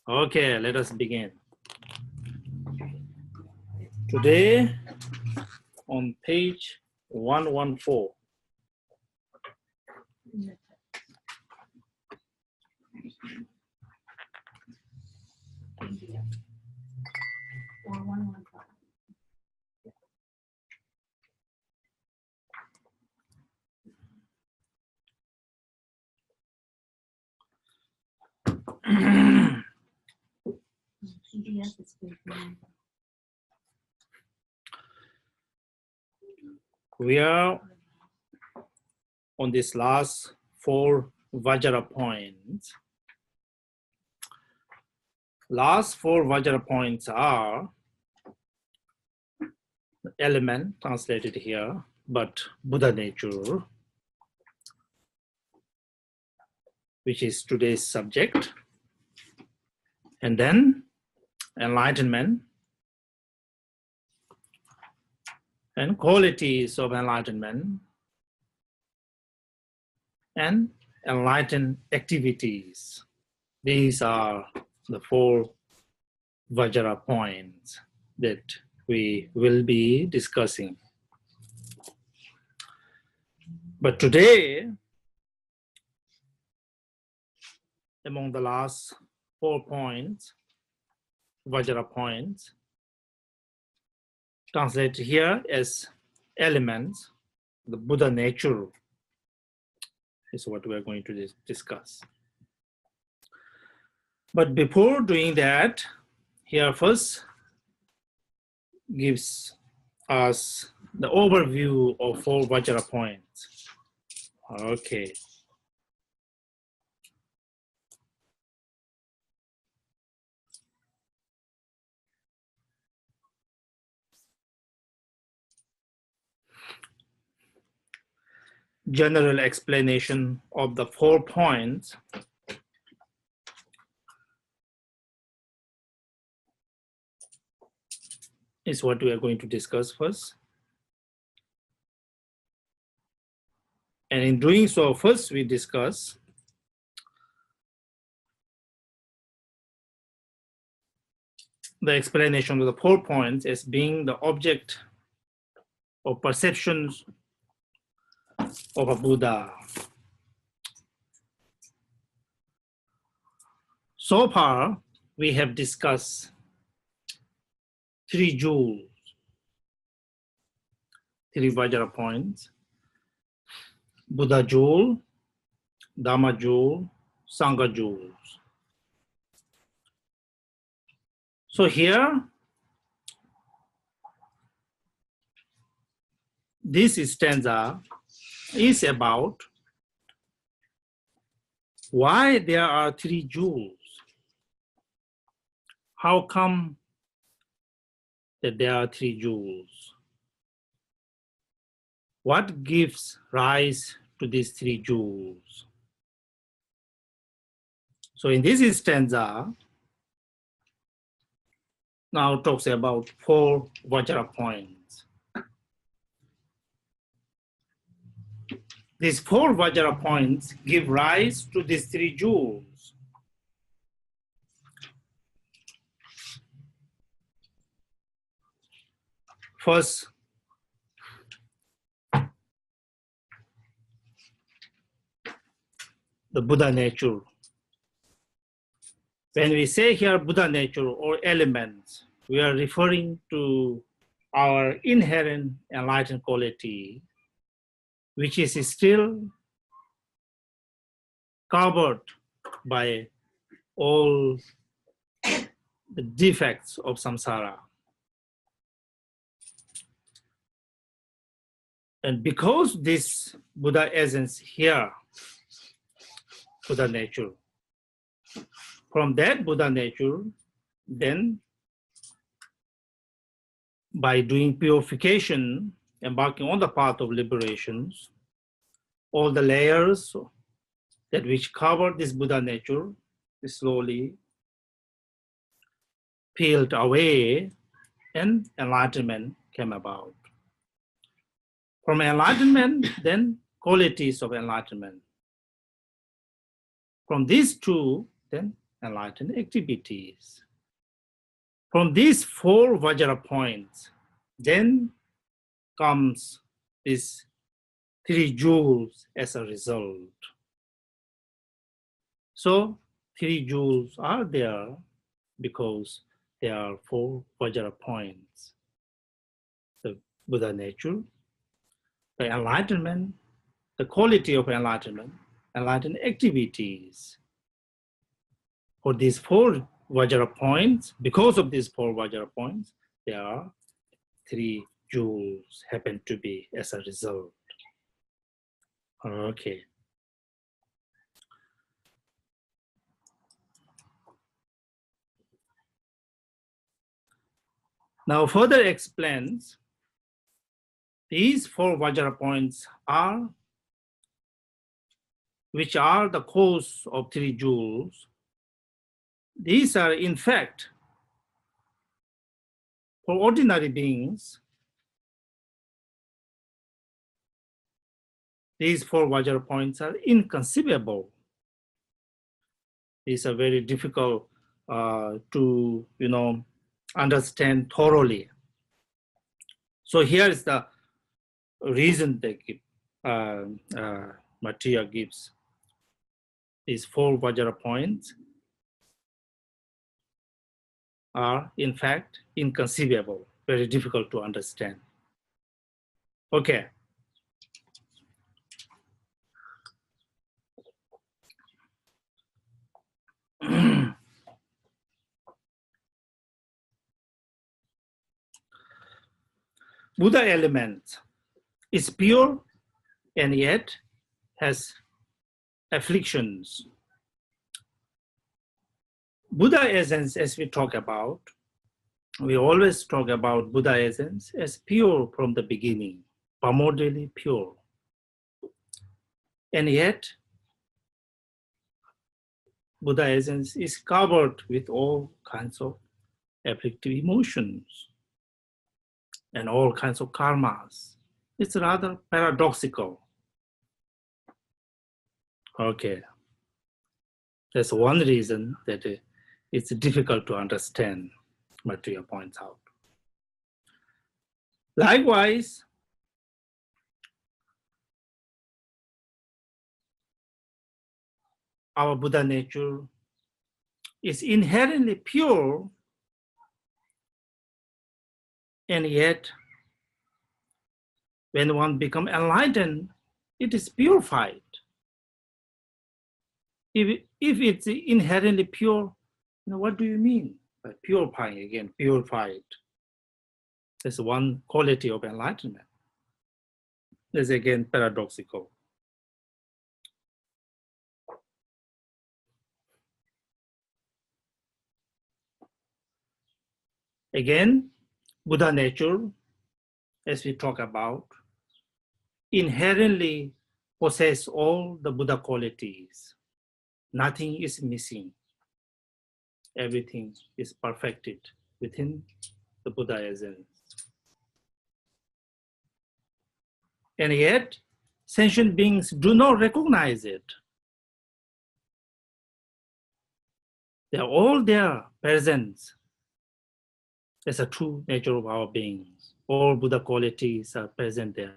Okay, let us begin. Today, on page 114. We are on this last 4 Vajra points. Last 4 Vajra points are element, translated here, but Buddha nature, which is today's subject, and then enlightenment and qualities of enlightenment and enlightened activities. These are the 4 Vajra points that we will be discussing. But today, among the last 4 points, Vajra points, translated here as elements, the Buddha nature is what we are going to discuss. But before doing that, here first gives us the overview of 4 Vajra points. Okay. General explanation of the 4 points is what we are going to discuss first. And in doing so, first we discuss the explanation of the 4 points as being the object of perceptions of a Buddha. So far, we have discussed 3 jewels, 3 Vajra points: Buddha jewel, Dhamma jewel, Sangha jewels. So here, this stanza is about why there are 3 jewels. How come that there are 3 jewels? What gives rise to these 3 jewels? So in this stanza, now talks about 4 Vajra points. These 4 Vajra points give rise to these 3 jewels. First, the Buddha nature. When we say here Buddha nature or elements, we are referring to our inherent enlightened quality, which is still covered by all the defects of samsara. And because this Buddha essence here, Buddha nature, from that Buddha nature, then by doing purification, embarking on the path of liberations, all the layers that which cover this Buddha nature is slowly peeled away and enlightenment came about. From enlightenment, then qualities of enlightenment. From these 2, then enlightened activities. From these 4 Vajra points, then comes these 3 jewels as a result. So 3 jewels are there because there are 4 Vajra points. The Buddha nature, the enlightenment, the quality of enlightenment, enlightened activities. For these 4 Vajra points, because of these 4 Vajra points, there are 3 jewels happen to be as a result. Okay. Now further explains, these 4 Vajra points are, which are the cause of 3 jewels. These are in fact, for ordinary beings, these 4 Vajra points are inconceivable. These are very difficult to understand thoroughly. So here is the reason they give, Maitreya gives. These 4 Vajra points are in fact inconceivable, very difficult to understand. Okay. Buddha element is pure and yet has afflictions. Buddha essence, as we talk about, we always talk about Buddha essence as pure from the beginning, primordially pure. And yet, Buddha essence is covered with all kinds of afflictive emotions and all kinds of karmas. It's rather paradoxical. Okay. That's one reason that it's difficult to understand, Maitreya points out. Likewise, our Buddha nature is inherently pure, and yet when one becomes enlightened, it is purified. If it's inherently pure, what do you mean by purifying again, purified? That's one quality of enlightenment. That's again paradoxical. Again, Buddha nature, as we talk about, inherently possess all the Buddha qualities. Nothing is missing. Everything is perfected within the Buddha essence. And yet, sentient beings do not recognize it. They are all there, present. That's a true nature of our beings. All Buddha qualities are present there.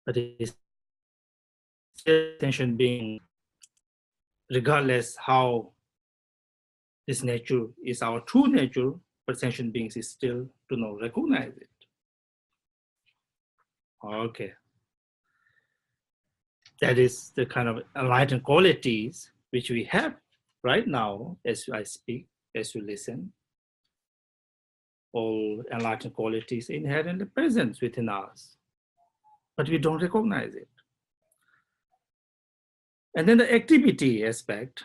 But it's still sentient being, regardless how this nature is our true nature, but sentient beings still do not recognize it. Okay. That is the kind of enlightened qualities which we have right now as I speak, as you listen. All enlightened qualities inherently present within us, but we don't recognize it. And then the activity aspect,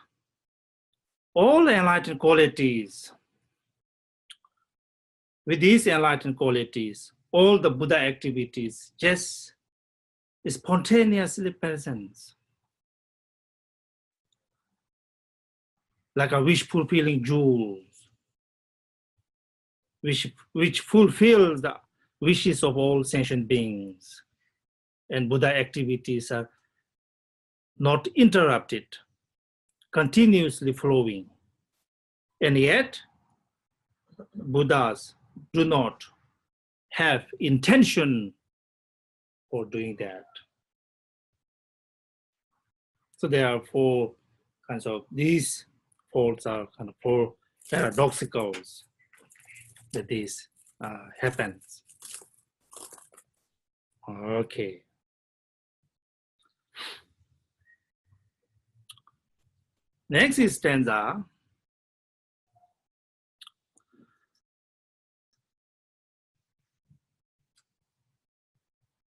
all enlightened qualities, with these enlightened qualities, all the Buddha activities just spontaneously present. Like a wish-fulfilling jewel, which fulfills the wishes of all sentient beings. And Buddha activities are not interrupted, continuously flowing. And yet, Buddhas do not have intention for doing that. So there are four kinds of, these faults are kind of four paradoxicals that this happens. Okay. Next is stanza.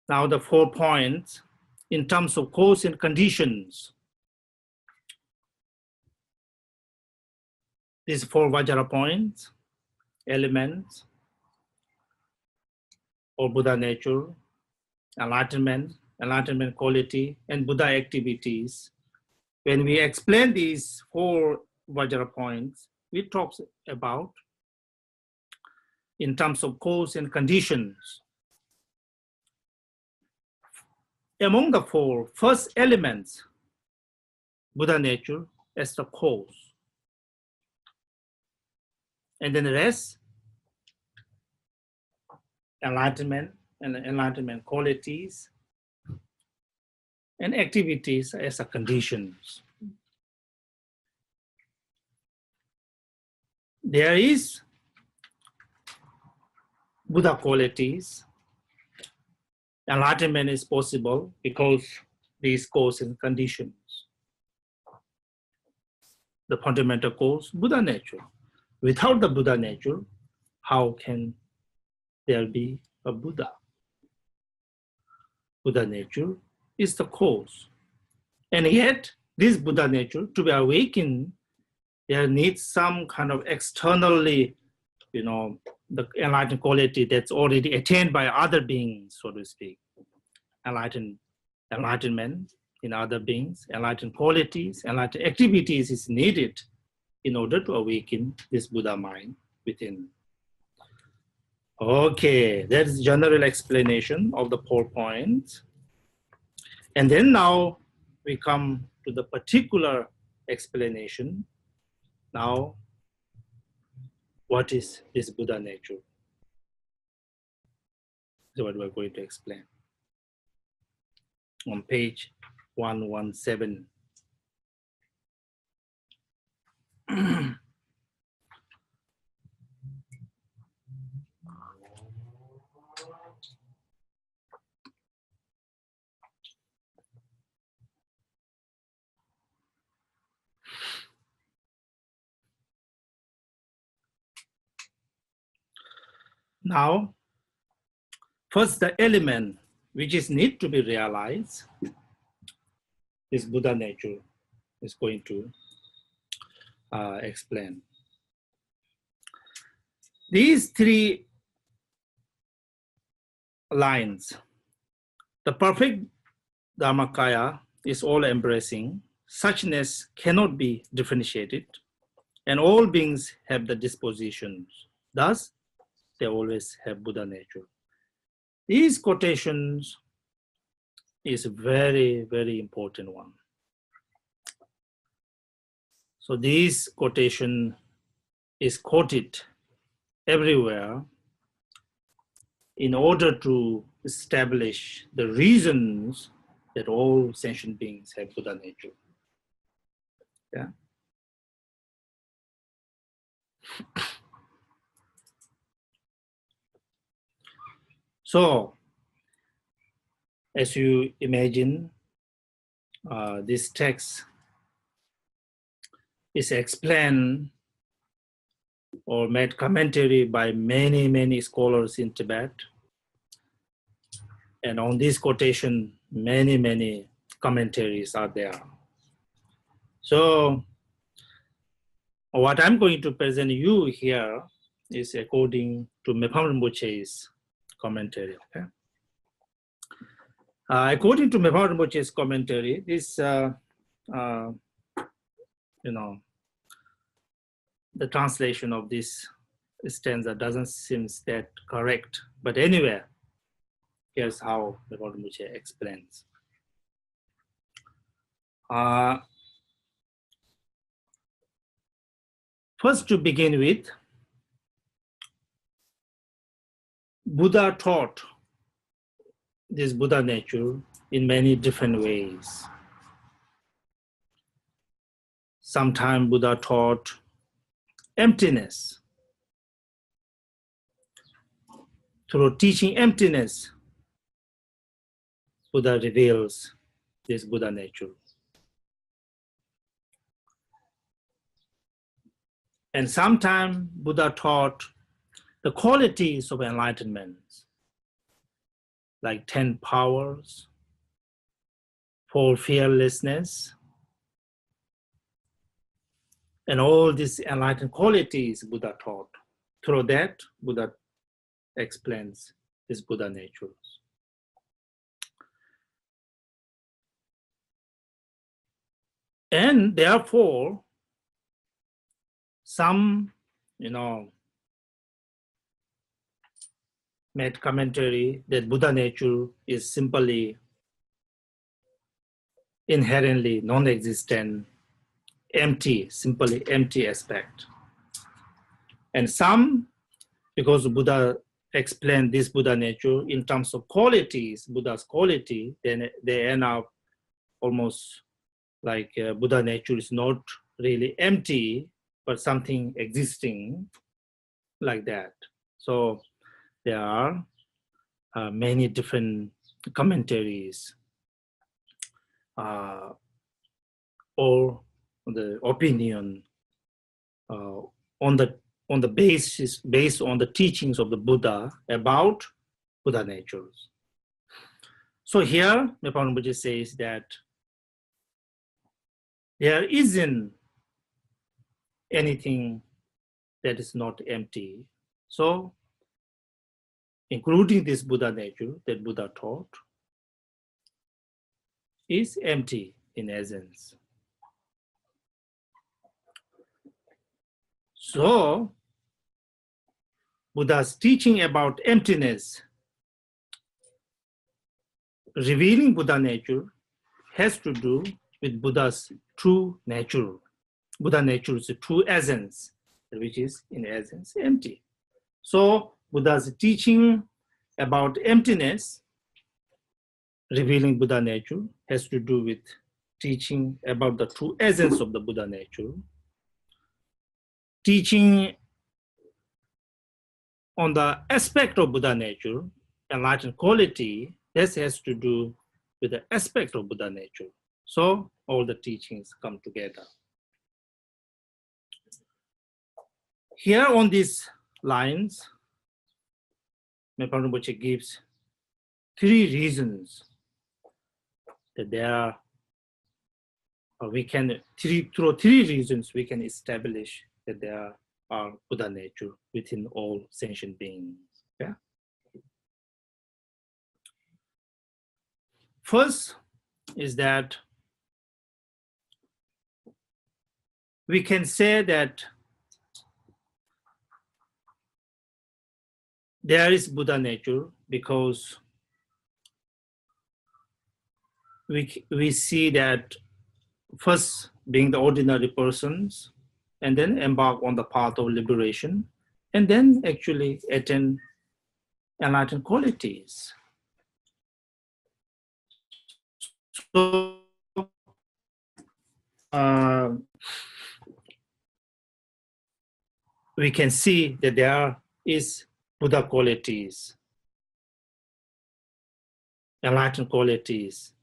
Now the 4 points in terms of cause and conditions. These 4 Vajra points, elements, or Buddha nature, enlightenment quality, and Buddha activities. When we explain these 4 Vajra points, we talk about in terms of cause and conditions. Among the 4 first elements, Buddha nature as the cause. And then the rest, enlightenment and enlightenment qualities and activities as a conditions. There is Buddha qualities. Enlightenment is possible because these cause and conditions. The fundamental cause, Buddha nature. Without the Buddha nature, how can there be a Buddha? Buddha nature is the cause. And yet, this Buddha nature, to be awakened, there needs some kind of externally, the enlightened quality that's already attained by other beings, so to speak. Enlightenment in other beings, enlightened qualities, enlightened activities is needed in order to awaken this Buddha mind within. Okay, that's general explanation of the 4 points. And then now we come to the particular explanation. Now, what is this Buddha nature? So what we're going to explain. On page 117. Now, first the element which is need to be realized, this Buddha nature is going to explain. These 3 lines, the perfect Dharmakaya is all embracing, suchness cannot be differentiated, and all beings have the dispositions. Thus, they always have Buddha nature. These quotations is a very, very important one. So this quotation is quoted everywhere in order to establish the reasons that all sentient beings have Buddha nature. Yeah. So, as you imagine, this text is explained or made commentary by many, many scholars in Tibet. And on this quotation, many, many commentaries are there. So, what I'm going to present you here is according to Mepham Rinpoche's commentary. Okay? According to Mepham Rinpoche's commentary, this, the translation of this stanza doesn't seem that correct. But anyway, here's how Mepham Rinpoche explains. First, to begin with, Buddha taught this Buddha nature in many different ways. Sometimes Buddha taught emptiness. Through teaching emptiness, Buddha reveals this Buddha nature. And sometimes Buddha taught the qualities of enlightenment, like 10 powers, for fearlessness, and all these enlightened qualities Buddha taught. Through that, Buddha explains his Buddha nature. And therefore, some, made commentary that Buddha nature is simply inherently non-existent, empty, simply empty aspect. And some, because Buddha explained this Buddha nature in terms of qualities, Buddha's quality, then they end up almost like Buddha nature is not really empty, but something existing like that. So there are many different commentaries or the opinion on the basis based on the teachings of the Buddha about Buddha natures. So here, Rinpoche says that there isn't anything that is not empty. So, including this Buddha nature that Buddha taught, is empty in essence. So, Buddha's teaching about emptiness, revealing Buddha nature, has to do with Buddha's true nature. Buddha nature is a true essence, which is in essence empty. So Buddha's teaching about emptiness, revealing Buddha nature, has to do with teaching about the true essence of the Buddha nature. Teaching on the aspect of Buddha nature, enlightened quality, this has to do with the aspect of Buddha nature. So all the teachings come together. Here on these lines, Rinpoche gives 3 reasons that there are, through 3 reasons we can establish that there are Buddha nature within all sentient beings. Yeah? First is that we can say that there is Buddha nature because we see that first being the ordinary persons, and then embark on the path of liberation, and then actually attain enlightened qualities. So we can see that there is Buddha qualities, enlightened qualities,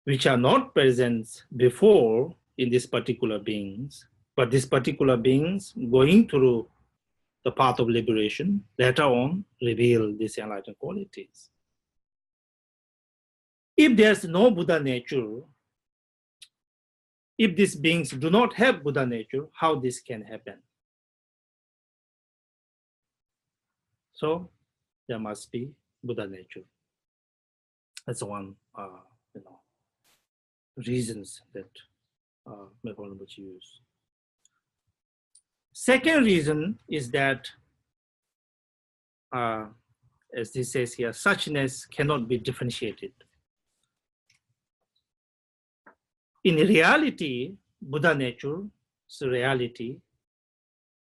which are not present before in these particular beings, but these particular beings going through the path of liberation later on reveal these enlightened qualities. If there's no Buddha nature, if these beings do not have Buddha nature, how this can happen? So there must be Buddha nature. That's one, reasons that Rinpoche use. Second reason is that, as this says here, suchness cannot be differentiated. In reality, Buddha nature reality,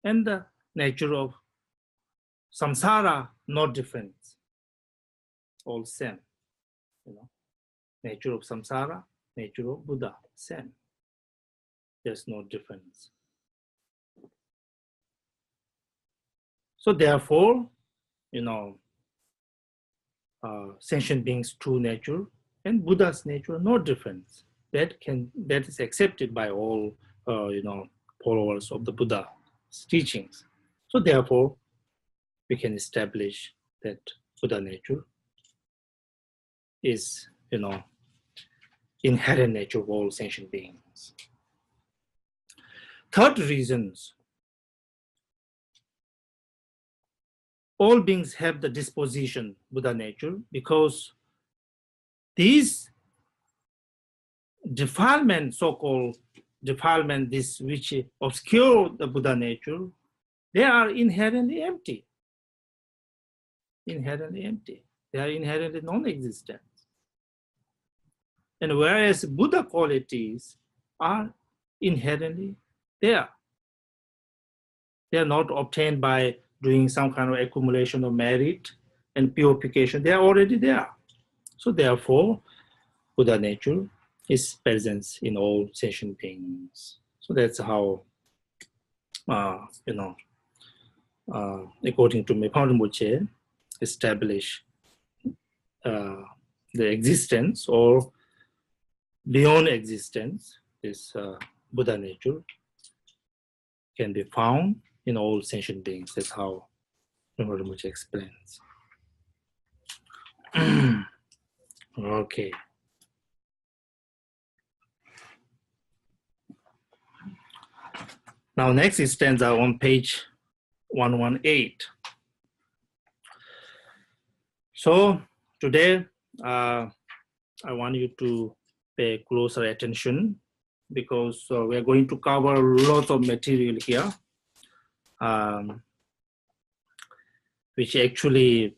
and the nature of samsara, not different, all same. Nature of samsara, nature of Buddha, same. There's no difference. So therefore, sentient beings' true nature and Buddha's nature, no difference. That is accepted by all, followers of the Buddha's teachings. So therefore, we can establish that Buddha nature is, inherent nature of all sentient beings. Third reasons, all beings have the disposition, Buddha nature, because these defilement, so-called defilement, this which obscure the Buddha nature, they are inherently empty. Inherently empty. They are inherently non-existent. And whereas Buddha qualities are inherently there. They are not obtained by doing some kind of accumulation of merit and purification. They are already there. So therefore, Buddha nature is present in all sentient beings. So that's how, according to Rinpoche, establish the existence or beyond existence, this Buddha nature can be found in all sentient beings. That's how Rinpoche explains. Okay. Now next stanza on page 118. So today I want you to pay closer attention because we are going to cover lots of material here, which actually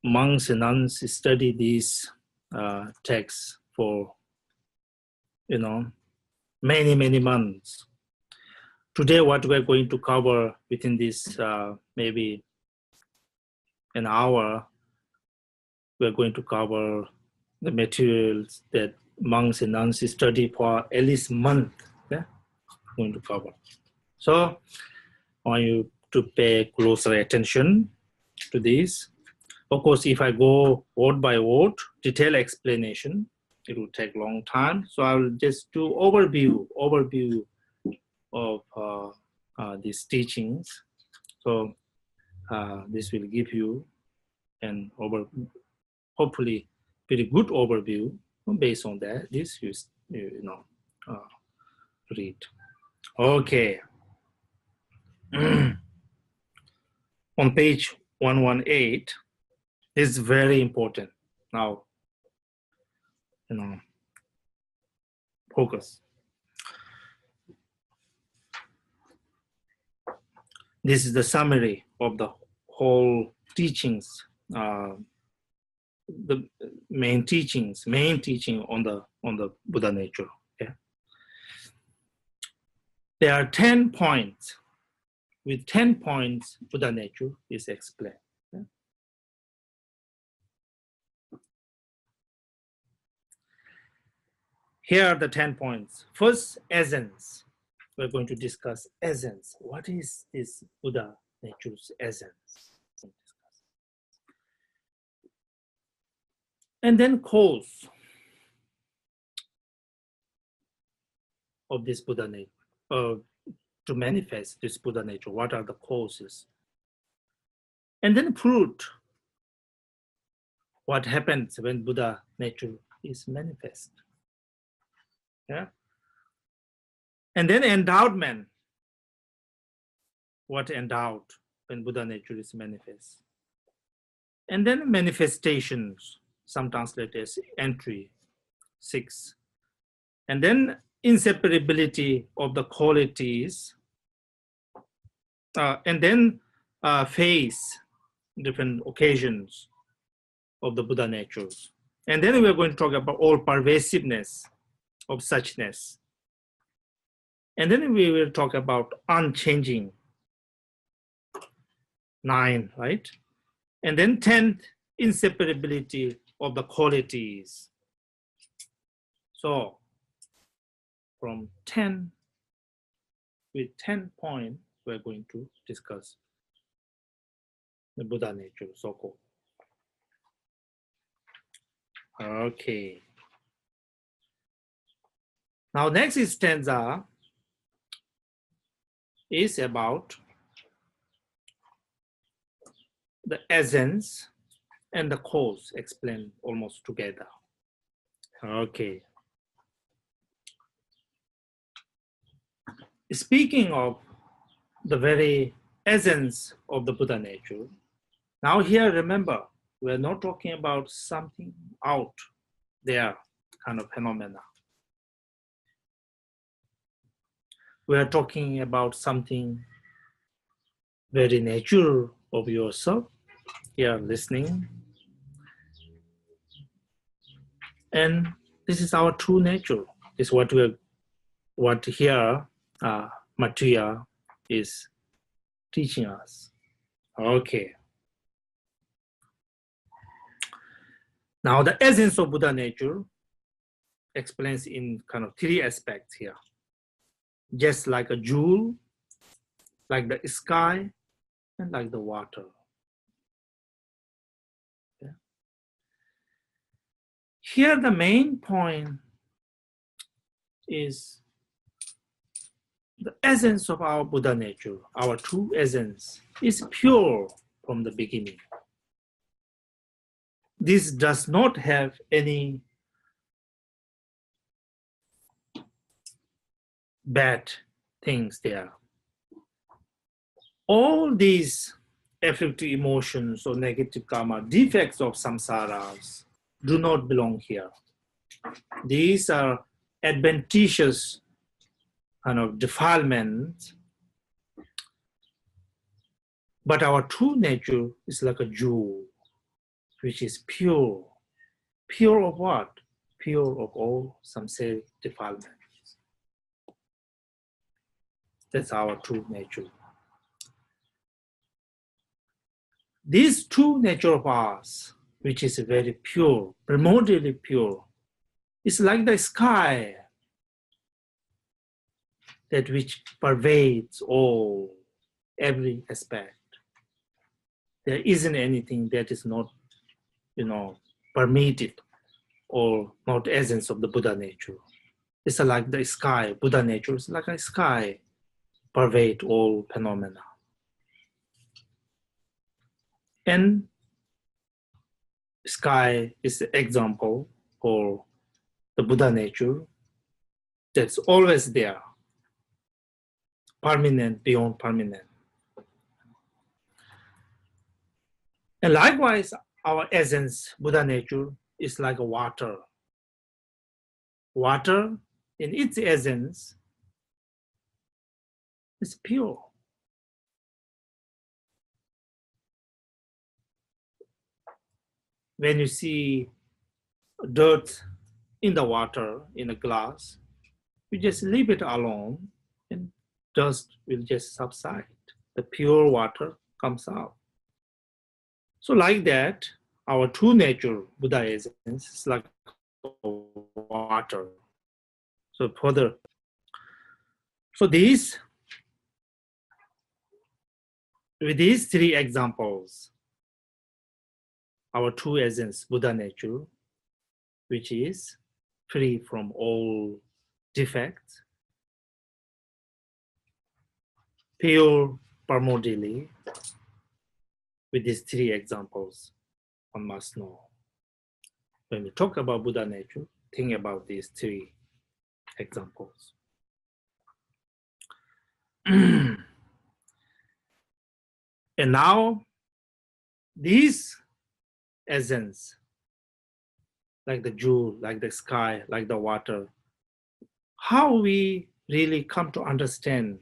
monks and nuns study these texts for many months. Today what we're going to cover within this maybe an hour, we're going to cover the materials that monks and nuns study for at least a month. Yeah, going to cover. So I want you to pay closer attention to this. Of course, if I go word by word, detailed explanation, it will take a long time. So I will just do overview of these teachings. So this will give you an hopefully very good overview. Based on that, this you read. Okay. On page 118, this is very important. Now, focus. This is the summary of the whole teachings, the main teaching on the Buddha nature. Okay? There are 10 points. With 10 points, Buddha nature is explained. Okay? Here are the 10 points. First, essence. We're going to discuss essence. What is this Buddha nature's essence? And then cause of this Buddha nature, to manifest this Buddha nature. What are the causes? And then fruit. What happens when Buddha nature is manifest? Yeah. And then endowment. What endowed when Buddha nature is manifest? And then manifestations. Some translate as entry, 6. And then inseparability of the qualities, and then phase, different occasions of the Buddha natures. And then we're going to talk about all pervasiveness of suchness. And then we will talk about unchanging, 9, right? And then 10th, inseparability of the qualities. So from 10, with 10 points, we're going to discuss the Buddha nature, so-called. Okay. Now next stanza is about the essence and the cause explained almost together. Okay. Speaking of the very essence of the Buddha nature, now here remember, we're not talking about something out there kind of phenomena. We're talking about something very natural of yourself. Here listening. And this is our true nature. This is what here Maitreya is teaching us. Okay. Now the essence of Buddha nature explains in kind of 3 aspects here. Just like a jewel, like the sky, and like the water. Yeah. Here the main point is the essence of our Buddha nature, our true essence, is pure from the beginning. This does not have any bad things there. All these afflictive emotions or negative karma, defects of samsaras, do not belong here. These are adventitious kind of defilements, but our true nature is like a jewel, which is pure. Pure of what? Pure of all samsaric defilements. That's our true nature. This true nature of ours, which is very pure, primordially pure, is like the sky that which pervades all, every aspect. There isn't anything that is not, permitted or not essence of the Buddha nature. It's like the sky. Buddha nature is like a sky, pervade all phenomena. And sky is the example for the Buddha nature that's always there, permanent, beyond permanent. And likewise, our essence, Buddha nature, is like a water. Water, in its essence, is pure. When you see dirt in the water, in a glass, you just leave it alone and dust will just subside. The pure water comes out. So like that, our true nature, Buddha essence, is like water. So further, so with these 3 examples, our true essence, Buddha nature, which is free from all defects, pure primordially, with these 3 examples, one must know. When we talk about Buddha nature, think about these 3 examples. And now, these essence, like the jewel, like the sky, like the water, how we really come to understand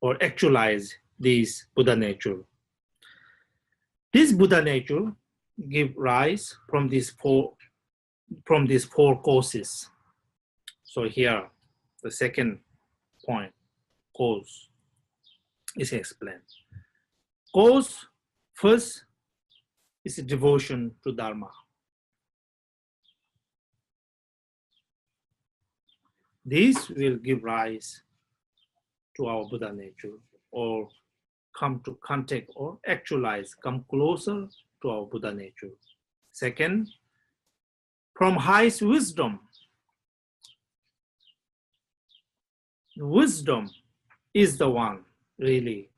or actualize this Buddha nature. This Buddha nature give rise from these 4 causes. So here, the second point, cause is explained. Cause first is devotion to Dharma. This will give rise to our Buddha nature, or come to contact or actualize, come closer to our Buddha nature. Second, from highest wisdom. Wisdom is the one really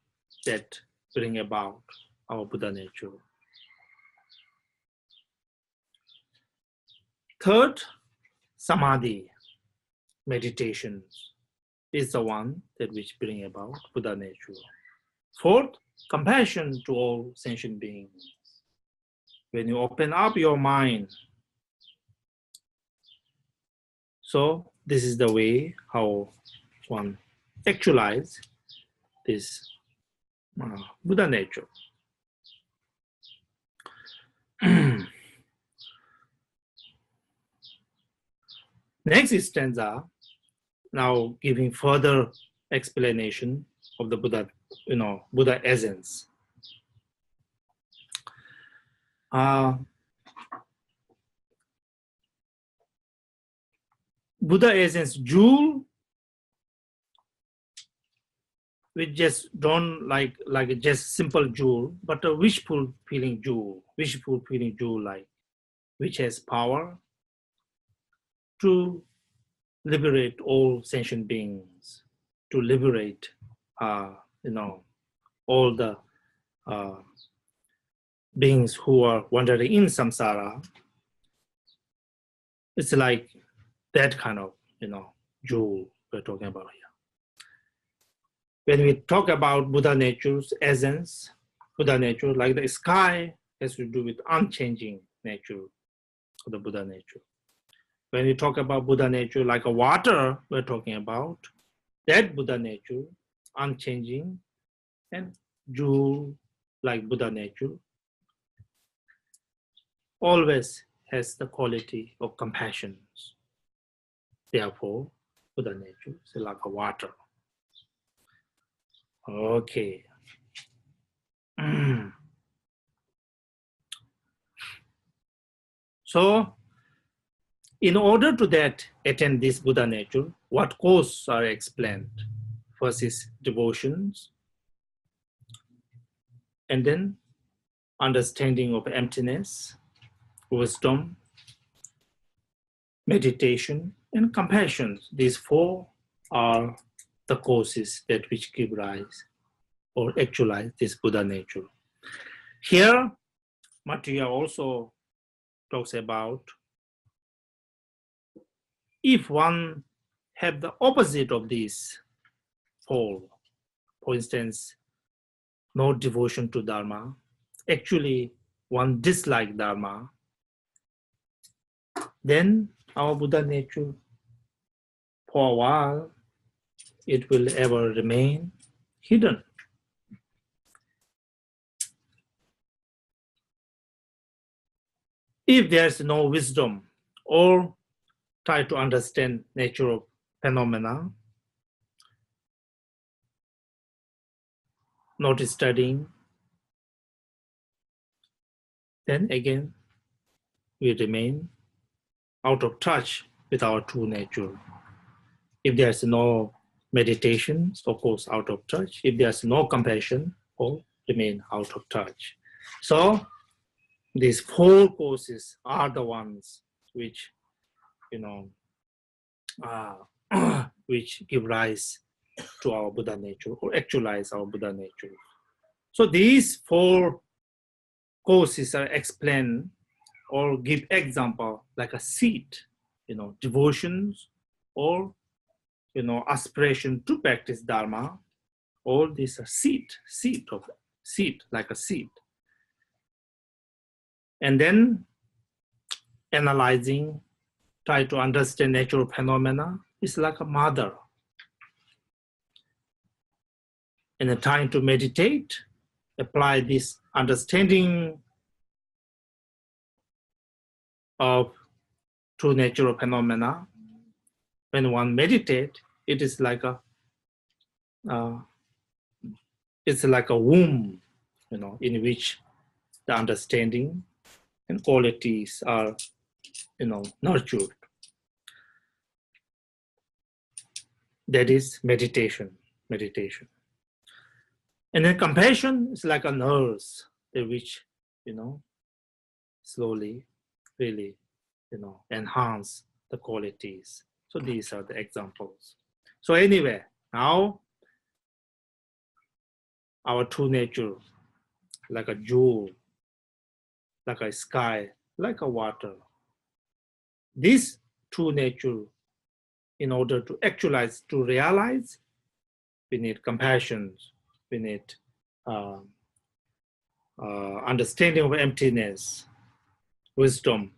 that bring about our Buddha nature. Third, samadhi, meditation, is the one that which bring about Buddha nature. Fourth, compassion to all sentient beings. When you open up your mind, so this is the way how one actualize this Buddha nature. Next stanza, now giving further explanation of the Buddha, Buddha essence. Buddha essence jewel, we just don't like just simple jewel, but a wishful feeling jewel, like which has power to liberate all sentient beings, to liberate all the beings who are wandering in samsara. It's like that kind of jewel we're talking about here. When we talk about Buddha nature's essence, Buddha nature, like the sky, has to do with unchanging nature of the Buddha nature. When we talk about Buddha nature, like a water, we're talking about that Buddha nature, unchanging, and jewel, like Buddha nature, always has the quality of compassion. Therefore, Buddha nature is like a water. Okay. So, in order to that attain this Buddha nature, what causes are explained? First is devotions, and then understanding of emptiness, wisdom, meditation, and compassion. These four are the causes that which give rise or actualize this Buddha nature. Here, Maitreya also talks about if one have the opposite of these four, for instance, no devotion to Dharma, actually one dislike Dharma, then our Buddha nature, for a while, it will ever remain hidden. If there's no wisdom or try to understand nature of phenomena, not studying, then again we remain out of touch with our true nature. If there's no meditation, of course, out of touch. If there's no compassion, or remain out of touch. So these four causes are the ones which, which give rise to our Buddha nature or actualize our Buddha nature. So these four causes are explained or give example like a seed, devotions or aspiration to practice Dharma. All these are seed like a seed. And then analyzing, try to understand natural phenomena is like a mother. And then trying to meditate, apply this understanding of true natural phenomena. When one meditates, it is like a it's like a womb, in which the understanding and qualities are, nurtured. That is meditation. And then compassion is like a nurse, which, slowly, really, enhance the qualities. So these are the examples. So anyway, now our true nature, like a jewel, like a sky, like a water. This true nature, in order to actualize, to realize, we need compassion, we need understanding of emptiness, wisdom,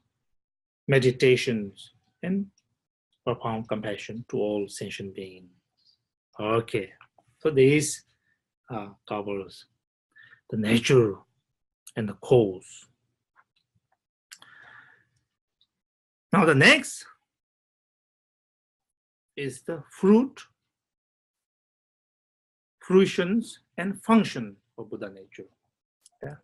meditations, and profound compassion to all sentient beings. Okay, so this covers the nature and the cause. Now the next is the fruitions, and function of Buddha nature. Yeah.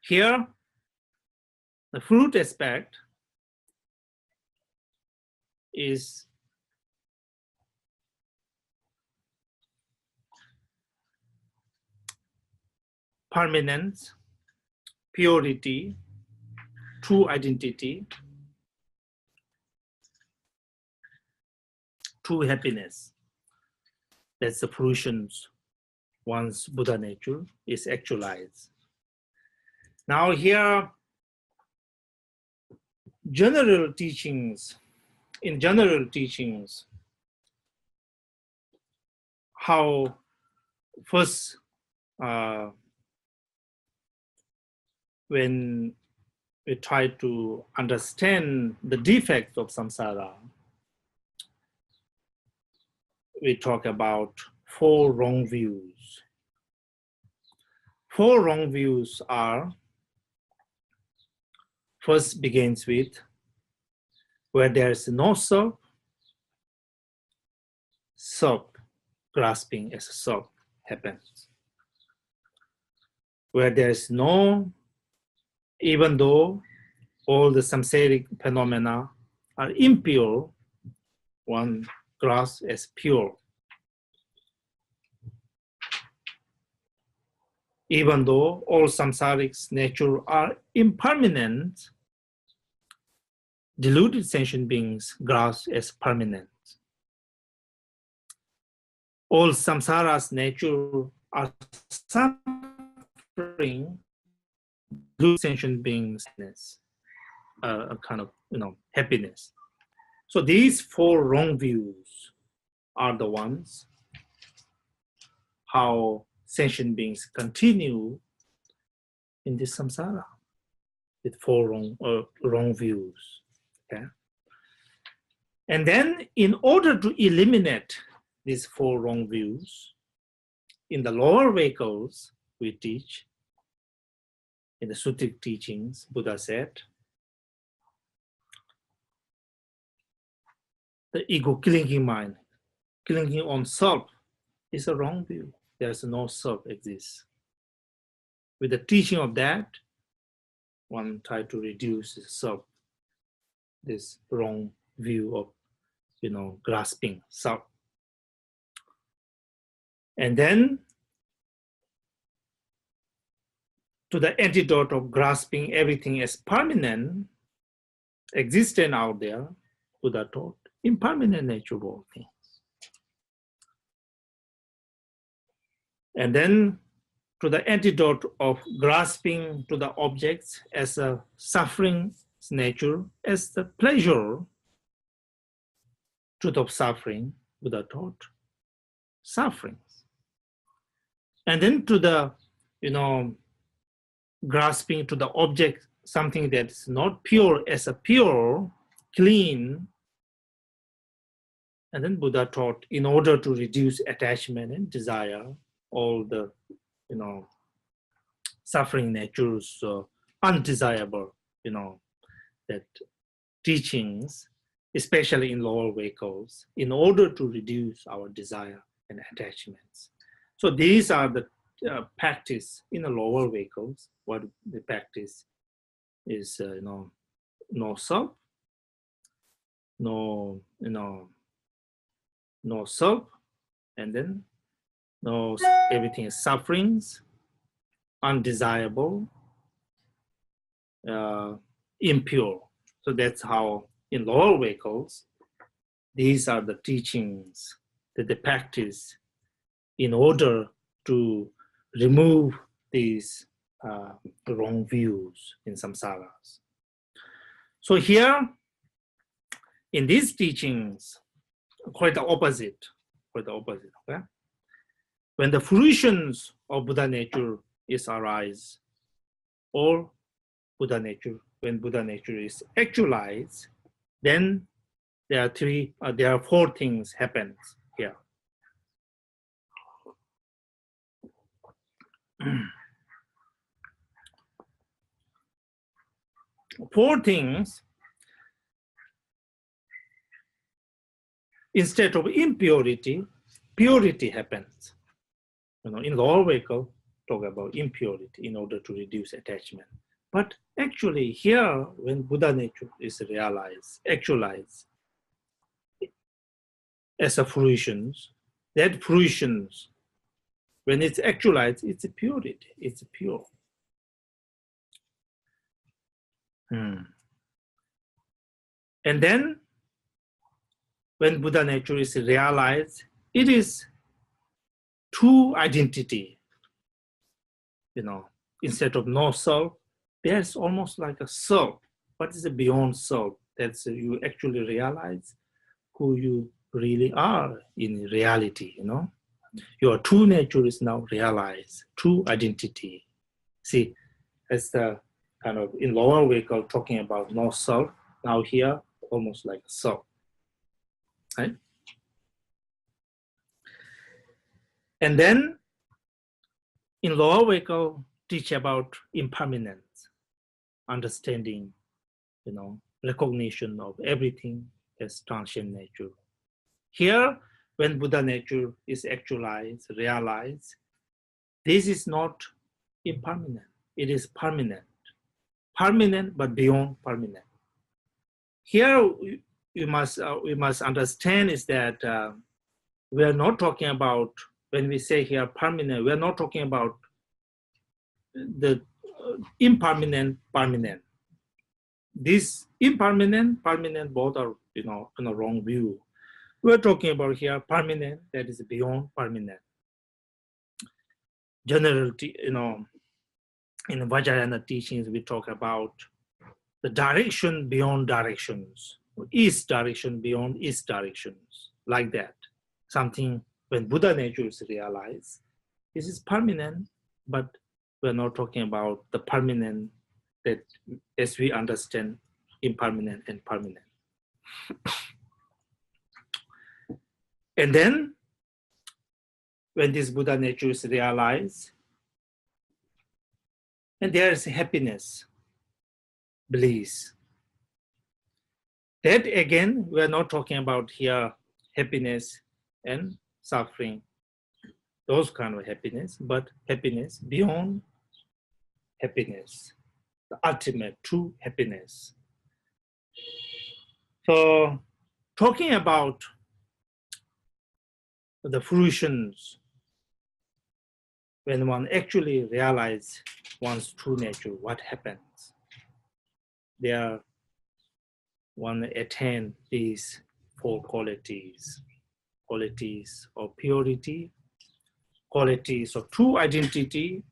Here, the fruit aspect is permanence, purity, true identity, true happiness. That's the fruitions once Buddha nature is actualized. Now here, in general teachings, how first, when we try to understand the defects of samsara, we talk about 4 wrong views. 4 wrong views are, first begins with, where there is no self, grasping as a self happens. Where there is no, even though all the samsaric phenomena are impure, one grasps as pure. Even though all samsaric's nature are impermanent, deluded sentient beings grasp as permanent. All samsara's nature are suffering, deluded sentient beings, a kind of happiness. So these 4 wrong views are the ones how sentient beings continue in this samsara with 4 wrong views. Okay? And then, in order to eliminate these 4 wrong views, in the lower vehicles we teach, in the Sutric teachings, Buddha said, the ego clinging mind, clinging on self, is a wrong view. There's no self exists. With the teaching of that, one try to reduce the self, this wrong view of grasping self. And then, to the antidote of grasping everything as permanent, existent out there, Buddha taught impermanent nature of all things. And then, to the antidote of grasping to the objects as a suffering nature, as the pleasure, truth of suffering, Buddha taught sufferings. And then to the, grasping to the object, something that is not pure as a pure, clean. And then Buddha taught, in order to reduce attachment and desire, all the, suffering natures, undesirable, that teachings, especially in lower vehicles, in order to reduce our desire and attachments. So these are the practice in the lower vehicles. What the practice is, no self, no self, and then no, everything is sufferings, undesirable, impure. So that's how in lower vehicles, these are the teachings that they practice in order to remove these wrong views in samsaras. So here, in these teachings, quite the opposite, okay? When the fruitions of Buddha nature is arise, or Buddha nature, when Buddha nature is actualized, then there are four things happens here. Four things, instead of impurity, purity happens. In lower vehicle, talk about impurity in order to reduce attachment. But actually here, when Buddha nature is realized, actualized as a fruitions, that fruitions, when it's actualized, it's a purity, it's pure. And then, when Buddha nature is realized, it is true identity. Instead of no self, there's almost like a self. What is beyond self? That's you actually realize who you really are in reality. Your true nature is now realized, true identity. See, as the kind of in lower vehicle talking about no self, now here almost like self, right? And then in lower vehicle teach about impermanence, understanding, recognition of everything as transient nature. Here, when Buddha nature is actualized, realized, this is not impermanent, it is permanent. Permanent, but beyond permanent. Here, we must understand is that we are not talking about, when we say here permanent, we are not talking about the impermanent, permanent. This impermanent, permanent, both are, in a wrong view. We're talking about here permanent, that is beyond permanent. Generally, in Vajrayana teachings, we talk about the direction beyond directions, east direction beyond east directions, like that. Something, when Buddha nature is realized, this is permanent, but we're not talking about the permanent that, as we understand, impermanent and permanent. And then, when this Buddha nature is realized, and there is happiness, bliss. That again, we are not talking about here happiness and suffering, those kind of happiness, but happiness beyond happiness, the ultimate true happiness. So, talking about the fruitions, when one actually realizes one's true nature, what happens? There, one attain these four qualities: qualities of purity, qualities of true identity,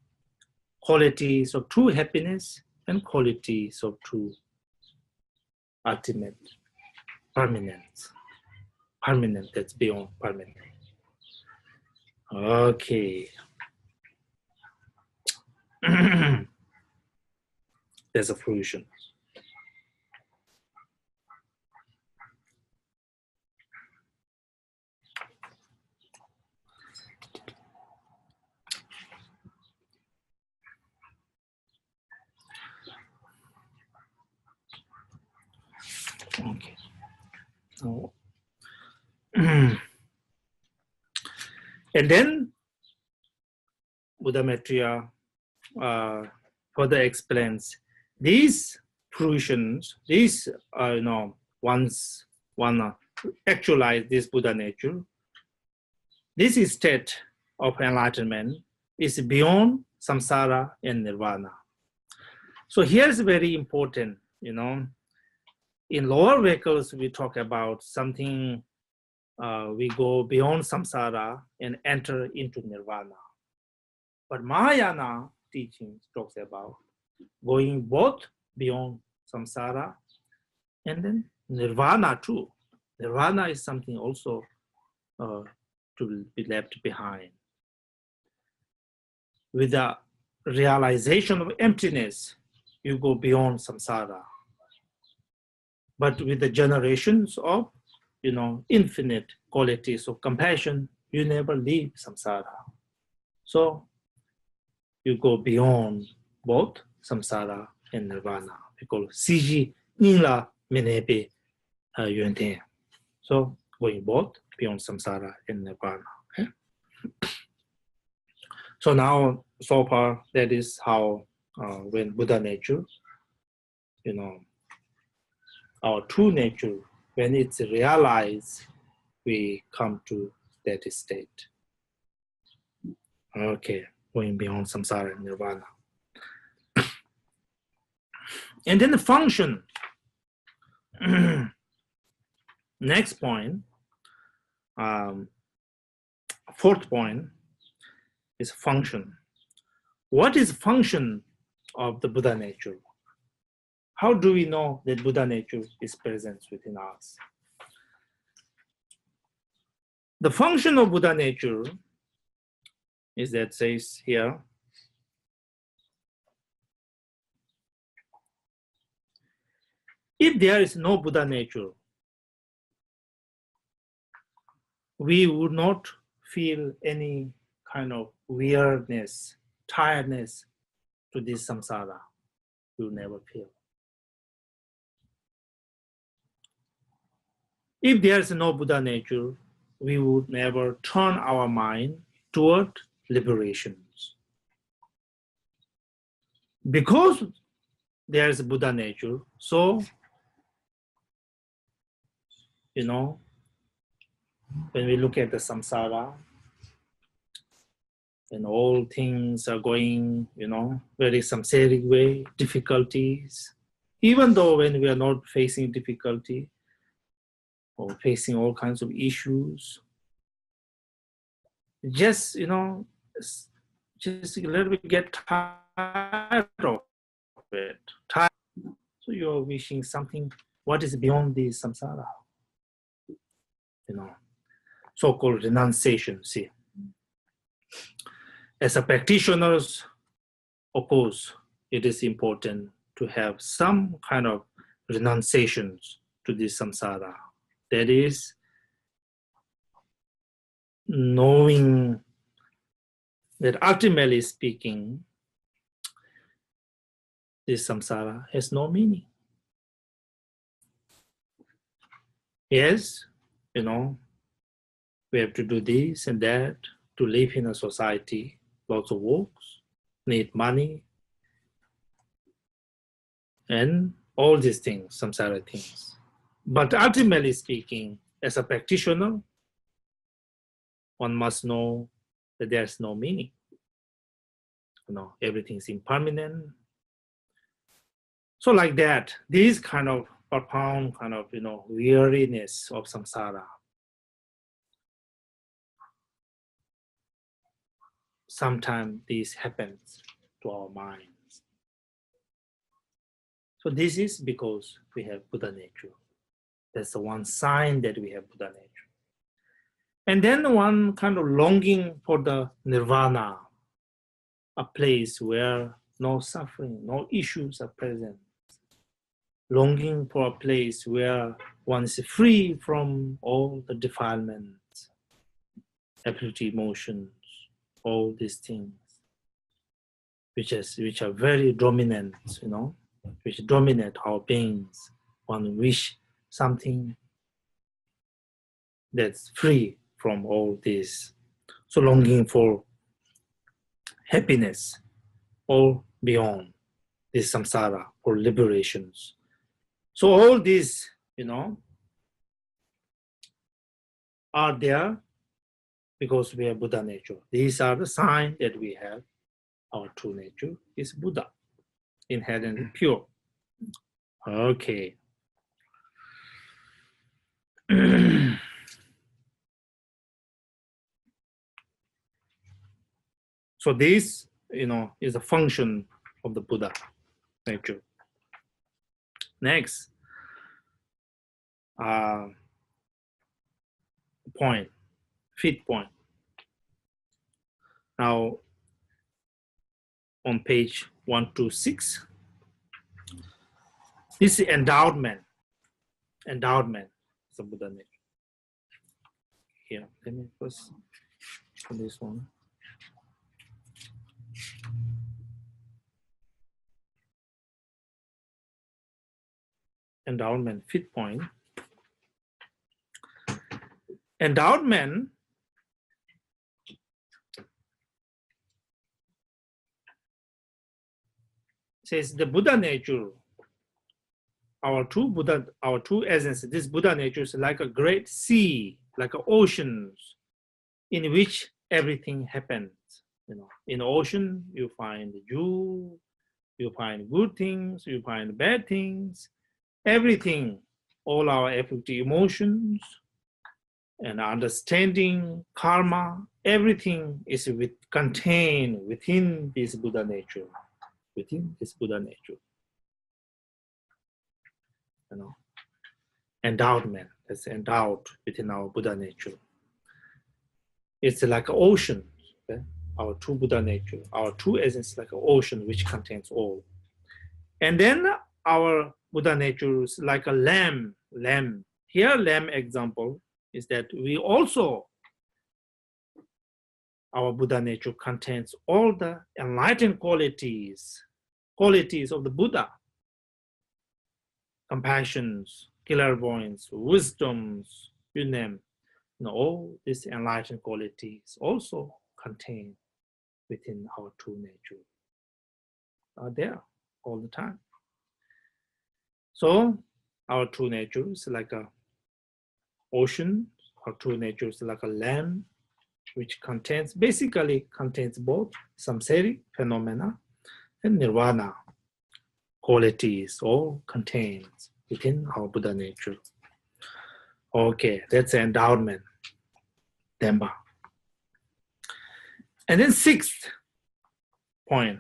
qualities of true happiness, and qualities of true ultimate permanence. Permanent, that's beyond permanent. Okay. There's a fruition. Okay. Oh. And then Buddha Maitreya further explains these fruitions, these once one actualize this Buddha nature, this state of enlightenment is beyond samsara and nirvana. So here's very important, in lower vehicles we talk about something, we go beyond samsara and enter into nirvana. But Mahayana teachings talks about going both beyond samsara and then nirvana too. Nirvana is something also to be left behind. With the realization of emptiness, you go beyond samsara. But with the generations of, infinite qualities of compassion, you never leave samsara. So you go beyond both samsara and nirvana. Because siji ningla menepe yuante. So going both beyond samsara and nirvana. Okay? So now, so far, that is how when Buddha nature, our true nature, when it's realized, we come to that state. Okay, going beyond samsara and nirvana. And then the function. Next point, fourth point is function. What is function of the Buddha nature? How do we know that Buddha nature is present within us? The function of Buddha nature is that says here, if there is no Buddha nature, we would not feel any kind of weirdness, tiredness to this samsara. We will never feel. If there is no Buddha nature, we would never turn our mind toward liberations. Because there is a Buddha nature, so, when we look at the samsara, and all things are going, very samsaric way, difficulties, even though when we are not facing difficulty or facing all kinds of issues, just, just a little bit get tired of it. So you're wishing something, what is beyond the samsara? So-called renunciation, see. As a practitioners, of course, it is important to have some kind of renunciations to this samsara. That is, knowing that ultimately speaking, this samsara has no meaning. Yes, we have to do this and that to live in a society, lots of works, need money, and all these things, samsara things. But ultimately speaking, as a practitioner, one must know that there's no meaning. Everything's impermanent. So like that, this kind of profound kind of, weariness of samsara, sometimes this happens to our minds. So this is because we have Buddha nature. That's the one sign that we have Buddha nature. And then one kind of longing for the nirvana, a place where no suffering, no issues are present. Longing for a place where one is free from all the defilements, appetite emotions, all these things, which are very dominant, which dominate our beings. One wish something that's free from all this. So longing for happiness or beyond this samsara, for liberations. So all these, are there because we have Buddha nature. These are the signs that we have. Our true nature is Buddha, inherently pure. Okay. So this, is a function of the Buddha nature. Next, point, fifth point. Now, on page 126, this is endowment. Endowment is the Buddha nature. Here, let me first put this one. Endowment, fifth point. Endowment says the Buddha nature, our true essence, this Buddha nature is like a great sea, like an ocean in which everything happens. In the ocean, you find jewel, you find good things, you find bad things, everything, all our affective emotions and understanding, karma, everything is contained within this Buddha nature. Within this Buddha nature. Endowment that's endowed within our Buddha nature. It's like an ocean. Okay? Our true Buddha nature, our true essence is like an ocean which contains all. And then our Buddha nature is like a lamb. Here, lamb example is that we also, our Buddha nature contains all the enlightened qualities of the Buddha. Compassions, clairvoyance, wisdoms, you name. All these enlightened qualities also contained within our true nature. Are there all the time. So our true nature is like an ocean. Our true nature is like a land, which basically contains both samsaric phenomena and nirvana qualities, all contained within our Buddha nature. Okay, that's the endowment, Dhamma. And then sixth point.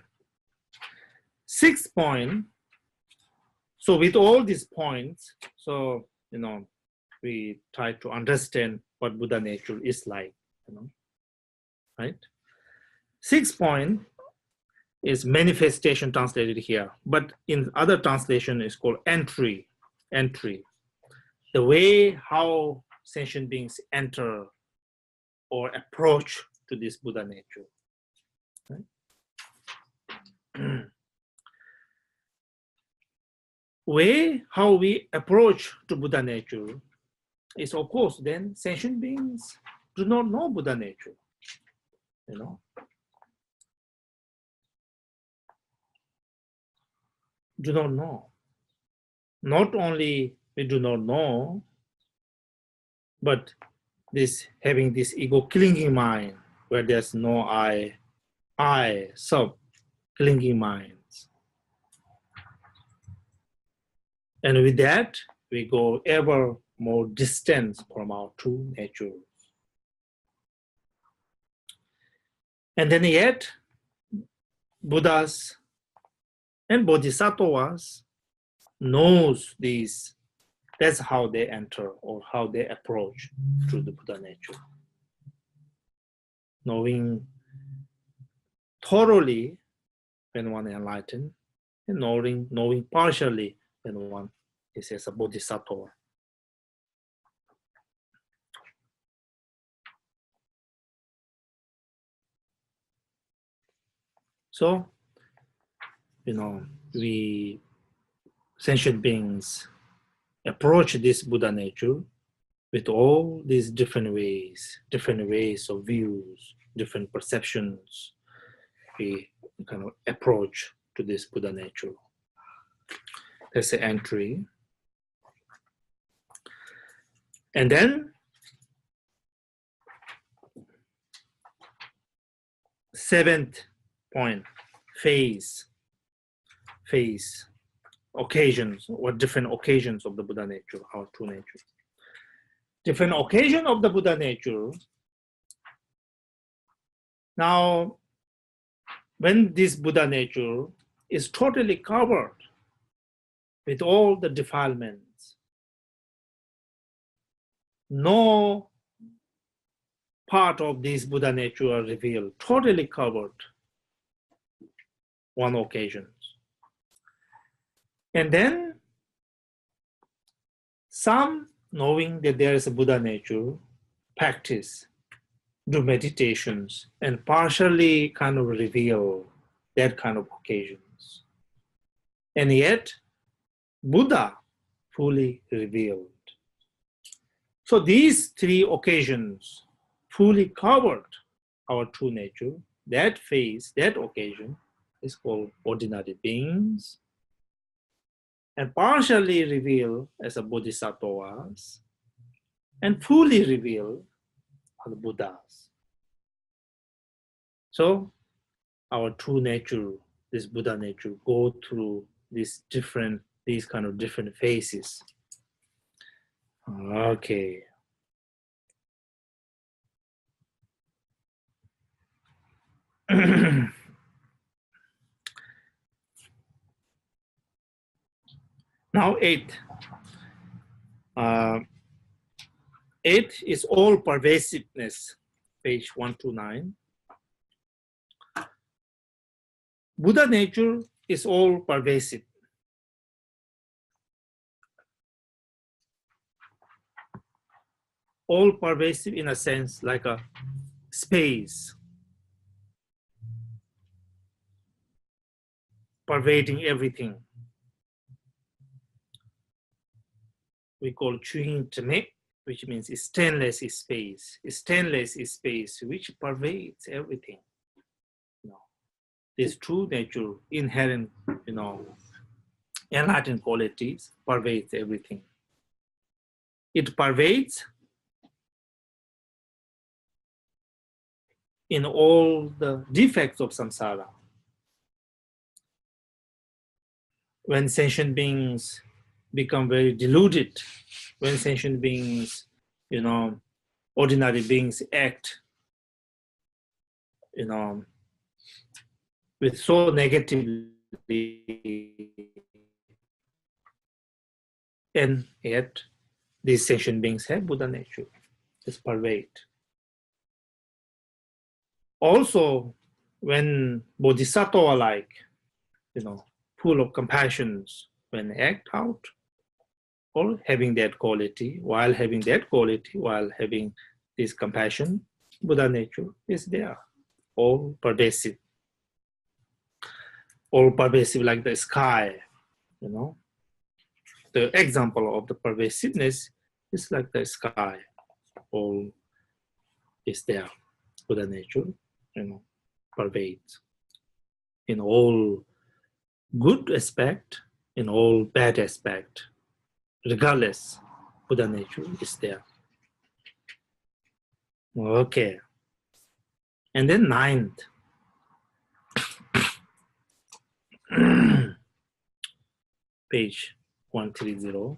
So with all these points, so, we try to understand what Buddha nature is like, right? Sixth point is manifestation translated here, but in other translation is called entry. The way how sentient beings enter or approach to this Buddha nature. Right? Way how we approach to Buddha nature is, of course, then sentient beings do not know Buddha nature. Do not know. Not only we do not know, but having this ego clinging mind, where there's no I, self, clinging minds. And with that, we go ever more distant from our true nature. And then yet, Buddhas and Bodhisattvas knows these. That's how they enter or how they approach to the Buddha nature. Knowing thoroughly when one enlightened, and knowing partially when one is as a bodhisattva. So, we, sentient beings, approach this Buddha nature with all these different ways of views, different perceptions, we kind of approach to this Buddha nature. That's the entry. And then seventh point, phase, occasions, or different occasions of the Buddha nature, our true nature. Different occasion of the Buddha nature. Now, when this Buddha nature is totally covered with all the defilements, no part of this Buddha nature are revealed, totally covered, one occasion. And then some, knowing that there is a Buddha nature, practice, do meditations, and partially kind of reveal that kind of occasions. And yet, Buddha fully revealed. So these three occasions fully covered our true nature. That phase, that occasion is called ordinary beings, and partially revealed as a bodhisattvas, and fully revealed as Buddhas. So our true nature, this Buddha nature, go through these kind of different phases. Okay. Now 8. 8 is all pervasiveness, page 129. Buddha nature is all pervasive. All pervasive in a sense like a space, pervading everything. We call chuhin teme, which means stainless space. Stainless space which pervades everything. This true nature, inherent, enlightened qualities pervades everything. It pervades in all the defects of samsara. When sentient beings become very deluded, when sentient beings, ordinary beings act, with so negatively, and yet these sentient beings have Buddha nature. It's pervade. Also, when bodhisattva-like, full of compassions, when they act out, or having that quality, while having this compassion, Buddha nature is there, all pervasive like the sky, The example of the pervasiveness is like the sky, all is there, Buddha nature, pervades in all good aspect, in all bad aspect, regardless, Buddha nature is there. Okay. And then 9th. Page 130.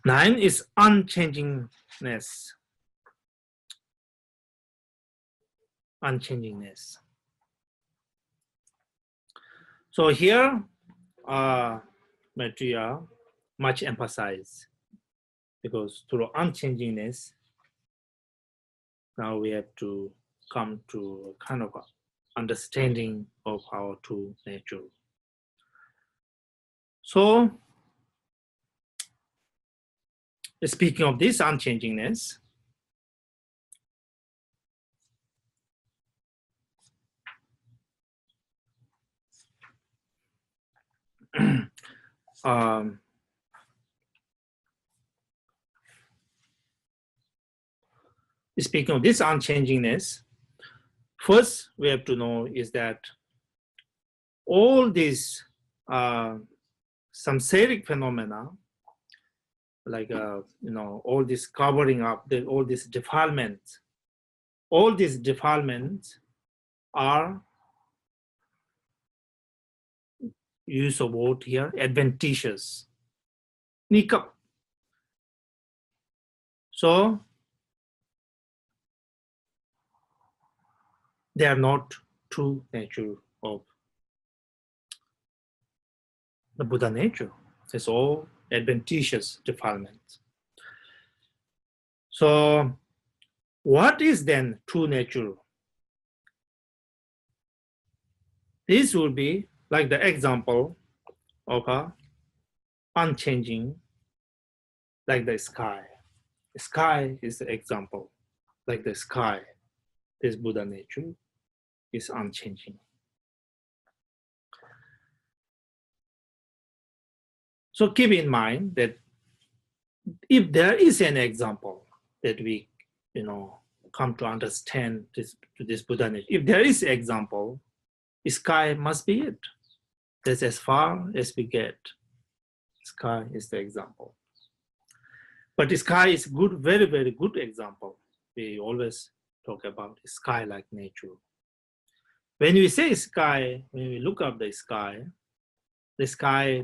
9 is unchangingness. Unchangingness. So here, Maitreya much emphasize, because through unchangingness, now we have to come to a kind of understanding of our true nature. So, speaking of this unchangingness, speaking of this unchangingness, first we have to know is that all these samsaric phenomena, like all this covering up, all these defilements are, use of word here, adventitious. Nikap. So they are not true nature of the Buddha nature. It's all adventitious defilements. So what is then true nature? This will be like the example of a unchanging, like the sky. The sky is the example, like the sky. This Buddha nature is unchanging. So keep in mind that if there is an example that we, come to understand this Buddha nature, if there is example, sky must be it. That's as far as we get. Sky is the example. But the sky is good, very, very good example. We always talk about sky-like nature. When we say sky, when we look up the sky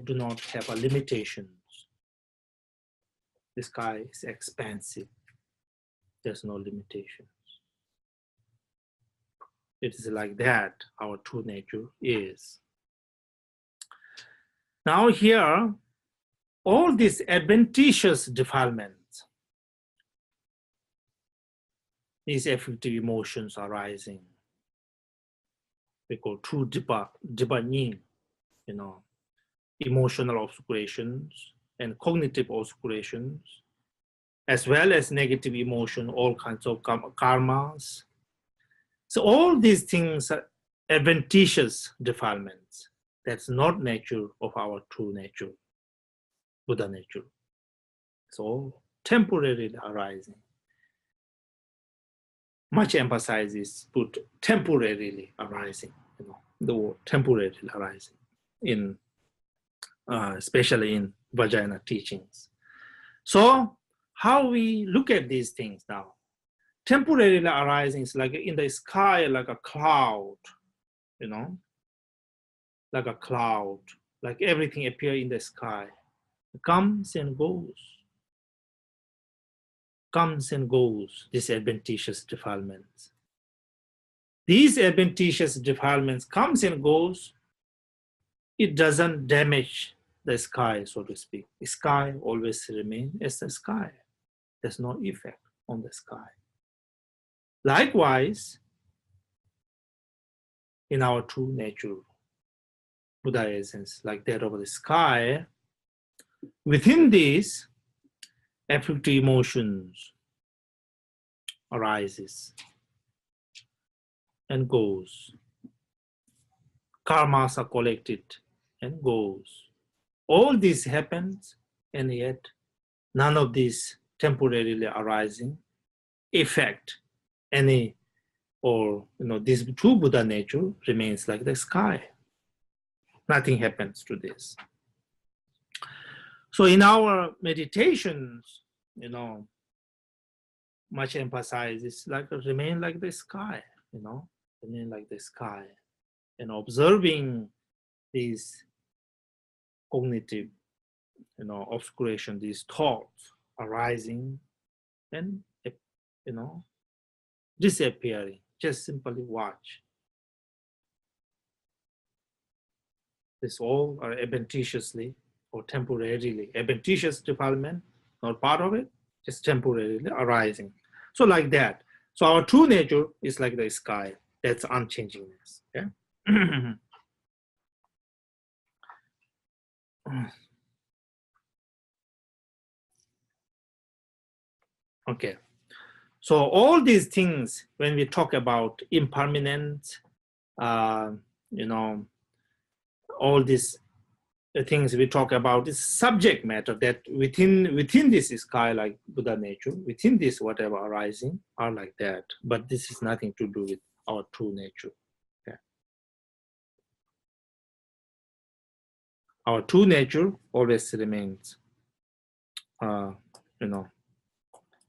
do not have a limitations. The sky is expansive. There's no limitations. It is like that our true nature is. Now here, all these adventitious defilements, these affective emotions arising, we call true dipa, emotional obscurations and cognitive obscurations, as well as negative emotion, all kinds of karmas. So all these things are adventitious defilements. That's not nature of our true nature, Buddha nature. It's all temporarily arising. Much emphasis is put temporarily arising, the word temporarily arising, in especially in Vajrayana teachings. So how we look at these things now? Temporarily arising is like in the sky, like a cloud, like a cloud, like everything appears in the sky. It comes and goes, these adventitious defilements. These adventitious defilements comes and goes, it doesn't damage the sky, so to speak. The sky always remains as the sky. There's no effect on the sky. Likewise, in our true nature, Buddha essence, like that of the sky, within these, affective emotions arises and goes. Karmas are collected and goes. All this happens, and yet none of these temporarily arising effect any, or this true Buddha nature remains like the sky. Nothing happens to this. So in our meditations, much emphasis is like remain like the sky, remain like the sky, and observing these cognitive, obscuration, these thoughts arising and, disappearing. Just simply watch. This all are adventitiously or temporarily. Adventitious defilement, not part of it, just temporarily arising. So like that. So our true nature is like the sky. That's unchangingness. Yeah. Okay. So all these things, when we talk about impermanent, all this the things we talk about is subject matter, that within this sky, like Buddha nature, within this whatever arising are like that. But this is nothing to do with our true nature. Okay. Our true nature always remains,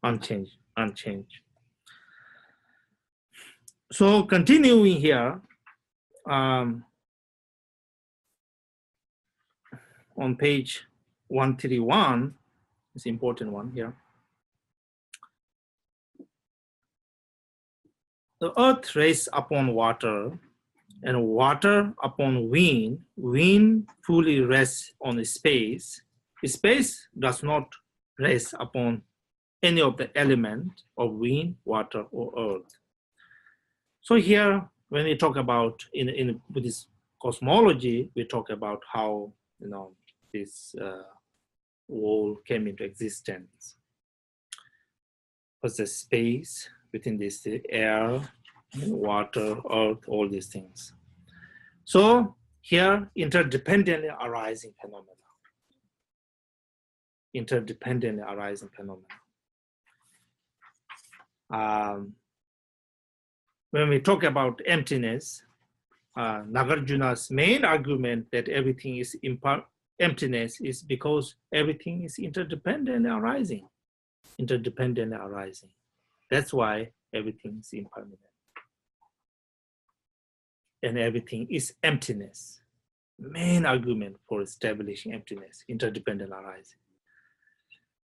unchanged. So continuing here, on page 131, it's an important one here. The earth rests upon water, and water upon wind. Wind fully rests on space. Space does not rest upon any of the element of wind, water, or earth. So here, when we talk about in Buddhist cosmology, we talk about how this world came into existence. What's the space within this air, water, earth, all these things. So here, interdependently arising phenomena. Interdependently arising phenomena. When we talk about emptiness, Nagarjuna's main argument that everything is emptiness is because everything is interdependently arising. Interdependently arising. That's why everything is impermanent. And everything is emptiness. Main argument for establishing emptiness, interdependent arising.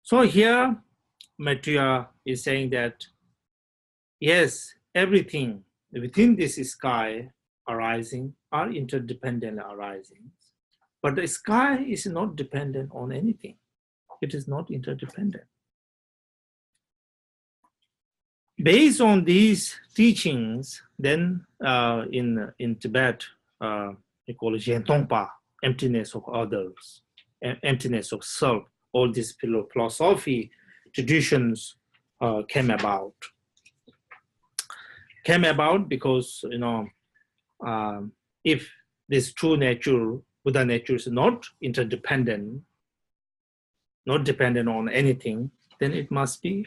So here, Maitreya is saying that, yes, everything within this sky arising are interdependent arising. But the sky is not dependent on anything. It is not interdependent. Based on these teachings, then in Tibet, we call it Zhentongpa, emptiness of others, emptiness of self. All these philosophy traditions came about. Came about because if this true nature, Buddha nature, is not interdependent, not dependent on anything, then it must be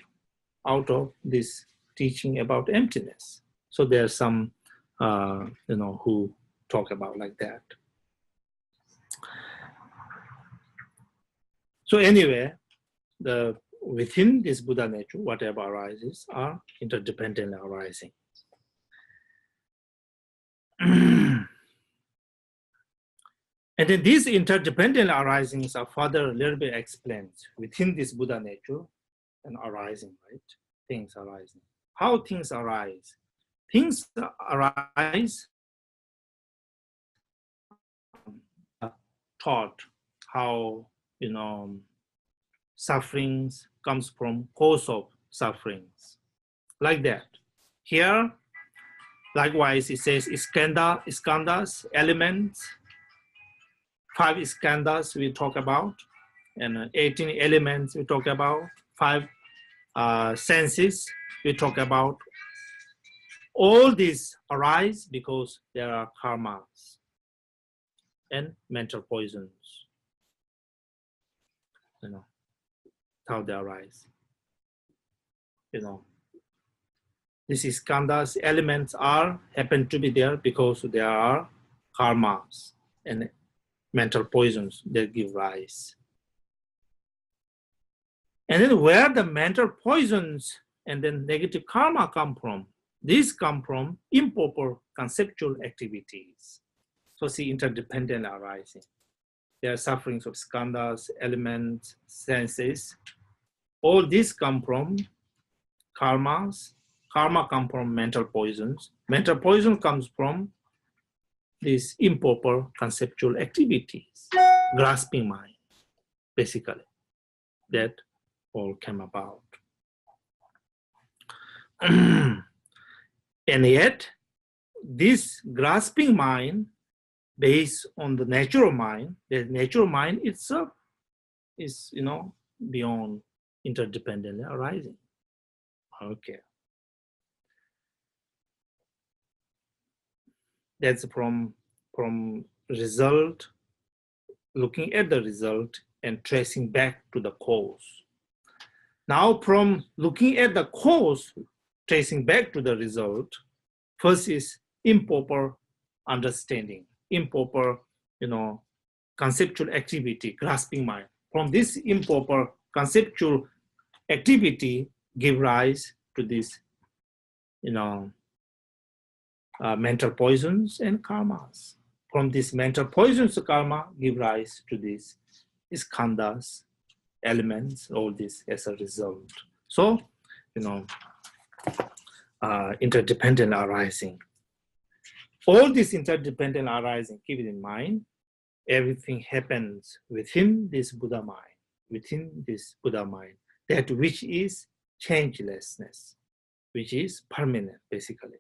out of this teaching about emptiness. So there are some, who talk about like that. So anyway, within this Buddha nature, whatever arises are interdependently arising. And then these interdependent arisings are further a little bit explained within this Buddha nature and arising, right? Things arising. How things arise? Things arise, taught how, sufferings comes from cause of sufferings. Like that. Here, likewise, it says skandhas, elements, 5 skandhas we talk about, and 18 elements we talk about, 5 senses we talk about. All these arise because there are karmas and mental poisons. How they arise. These skandhas, elements happen to be there because there are karmas and mental poisons that give rise. And then where the mental poisons and then negative karma come from? These come from improper conceptual activities. So see, interdependent arising. There are sufferings of skandhas, elements, senses. All these come from karmas. Karma come from mental poisons. Mental poison comes from these improper conceptual activities, grasping mind, basically, that all came about. And yet, this grasping mind, based on the natural mind, the natural mind itself is, beyond interdependently arising. Okay. That's from result looking at the result and tracing back to the cause. Now from looking at the cause, tracing back to the result, first is improper understanding, improper, conceptual activity, grasping mind. From this improper conceptual activity give rise to this, mental poisons and karmas. From this mental poisons karma give rise to these skandhas, elements, all this as a result. So, interdependent arising. All this interdependent arising, keep it in mind, everything happens within this Buddha mind, that which is changelessness, which is permanent, basically.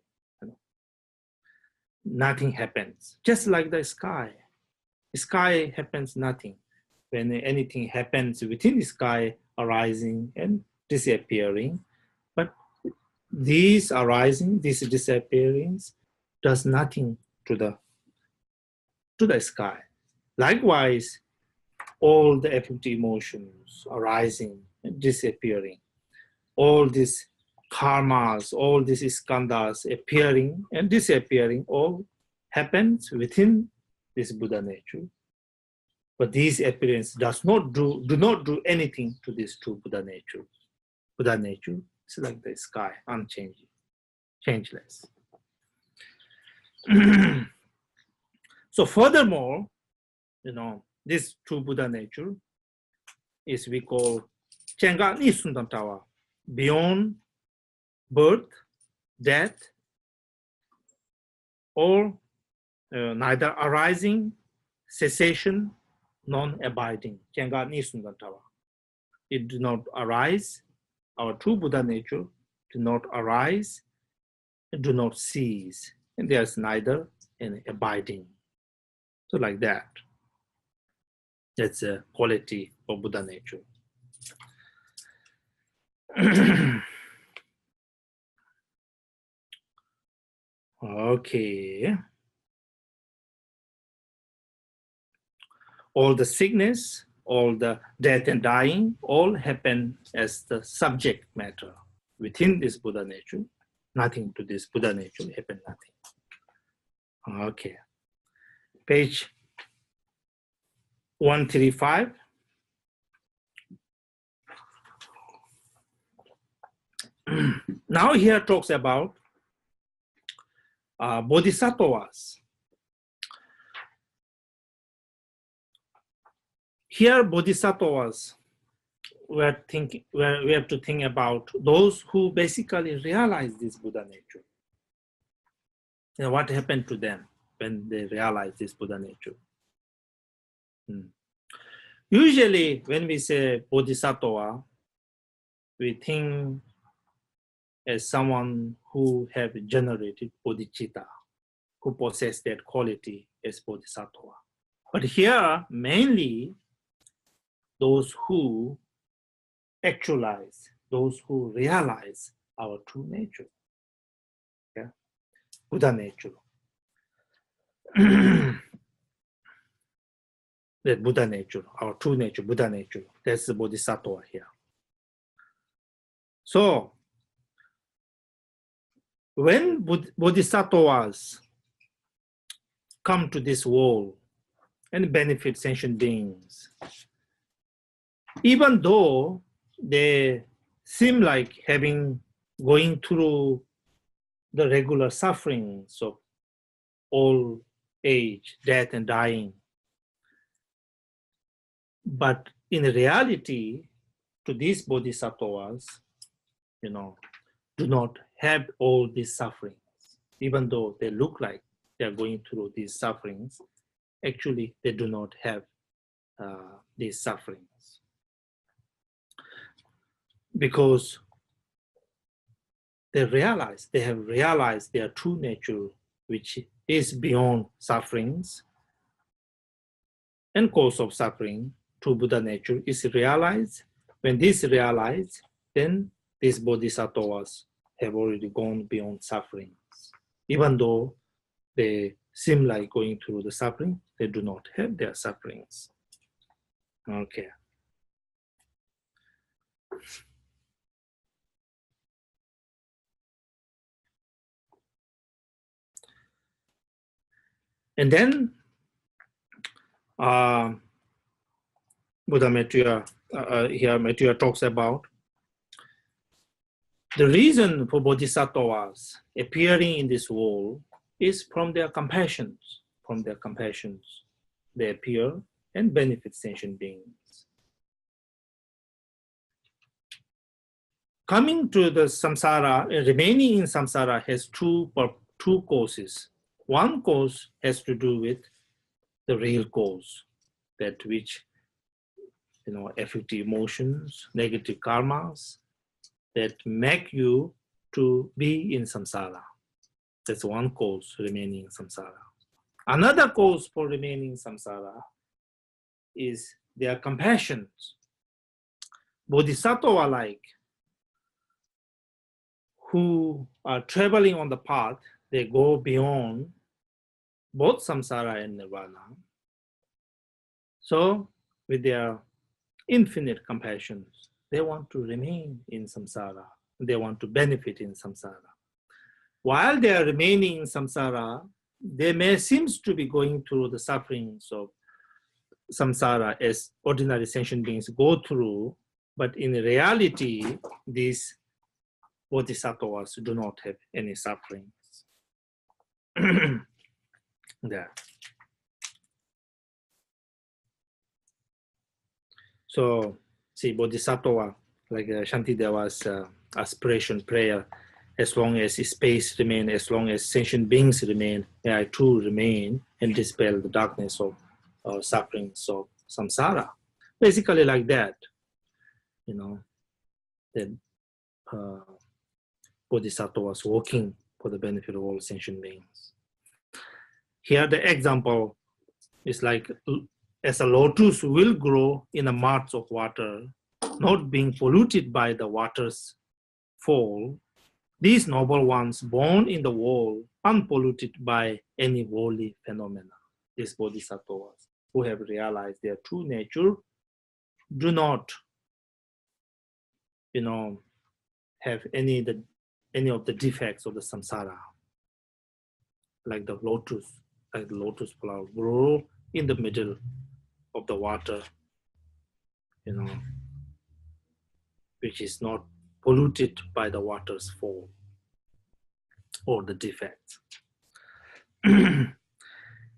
Nothing happens, just like the sky. Sky happens nothing. When anything happens within the sky, arising and disappearing, but these arising, this disappearing does nothing to the sky. Likewise, all the affective emotions arising and disappearing, all these karmas, all these skandhas appearing and disappearing, all happens within this Buddha nature. But these appearances do not do anything to this true Buddha nature. Buddha nature is like the sky, unchanging, changeless. So furthermore, this true Buddha nature is we call Chenga Nisundantawa, beyond birth, death, or neither arising, cessation, non-abiding. Chenga Nisundantawa. It do not arise, our true Buddha nature do not arise, and do not cease, and there's neither any abiding. So like that. That's a quality of Buddha nature. Okay. All the sickness, all the death and dying, all happen as the subject matter within this Buddha nature. Nothing to this Buddha nature happen, nothing. Okay. Page 135. Now here talks about bodhisattvas. Here bodhisattvas, we have to think about those who basically realize this Buddha nature. What happened to them when they realize this Buddha nature? Usually when we say bodhisattva, we think as someone who have generated bodhicitta, who possess that quality as bodhisattva. But here, mainly those who actualize, those who realize our true nature, Buddha nature. That Buddha nature, our true nature, Buddha nature, that's the bodhisattva here. So, when bodhisattvas come to this world and benefit sentient beings, even though they seem like going through the regular sufferings of old age, death and dying, but in reality, to these bodhisattvas, do not have all these sufferings. Even though they look like they are going through these sufferings, actually they do not have these sufferings. Because they have realized their true nature, which is beyond sufferings and cause of suffering. True Buddha nature is realized. When this is realized, then these bodhisattvas have already gone beyond sufferings. Even though they seem like going through the suffering, they do not have their sufferings. Okay. And then Buddha Maitreya, here Maitreya talks about the reason for bodhisattvas appearing in this world is from their compassions. From their compassions, they appear and benefit sentient beings. Coming to the samsara, remaining in samsara has two causes. One cause has to do with the real cause, that which affect emotions, negative karmas that make you to be in samsara. That's one cause remaining in samsara. Another cause for remaining in samsara is their compassion. Bodhisattva-like, who are traveling on the path, they go beyond both samsara and nirvana. So, with their infinite compassion, they want to remain in samsara. They want to benefit in samsara. While they are remaining in samsara, they may seem to be going through the sufferings of samsara as ordinary sentient beings go through, but in reality, these bodhisattvas do not have any sufferings. There. So, see, bodhisattva, like Shantideva's aspiration prayer, as long as space remains, as long as sentient beings remain, may I too remain and dispel the darkness of sufferings of samsara. Basically like that, that bodhisattva was working for the benefit of all sentient beings. Here the example is like, as a lotus will grow in a march of water, not being polluted by the water's fall, these noble ones born in the world, unpolluted by any worldly phenomena, these bodhisattvas who have realized their true nature, do not, have any of the defects of the samsara, like the lotus flower grow in the middle of the water, which is not polluted by the water's fall or the defects. And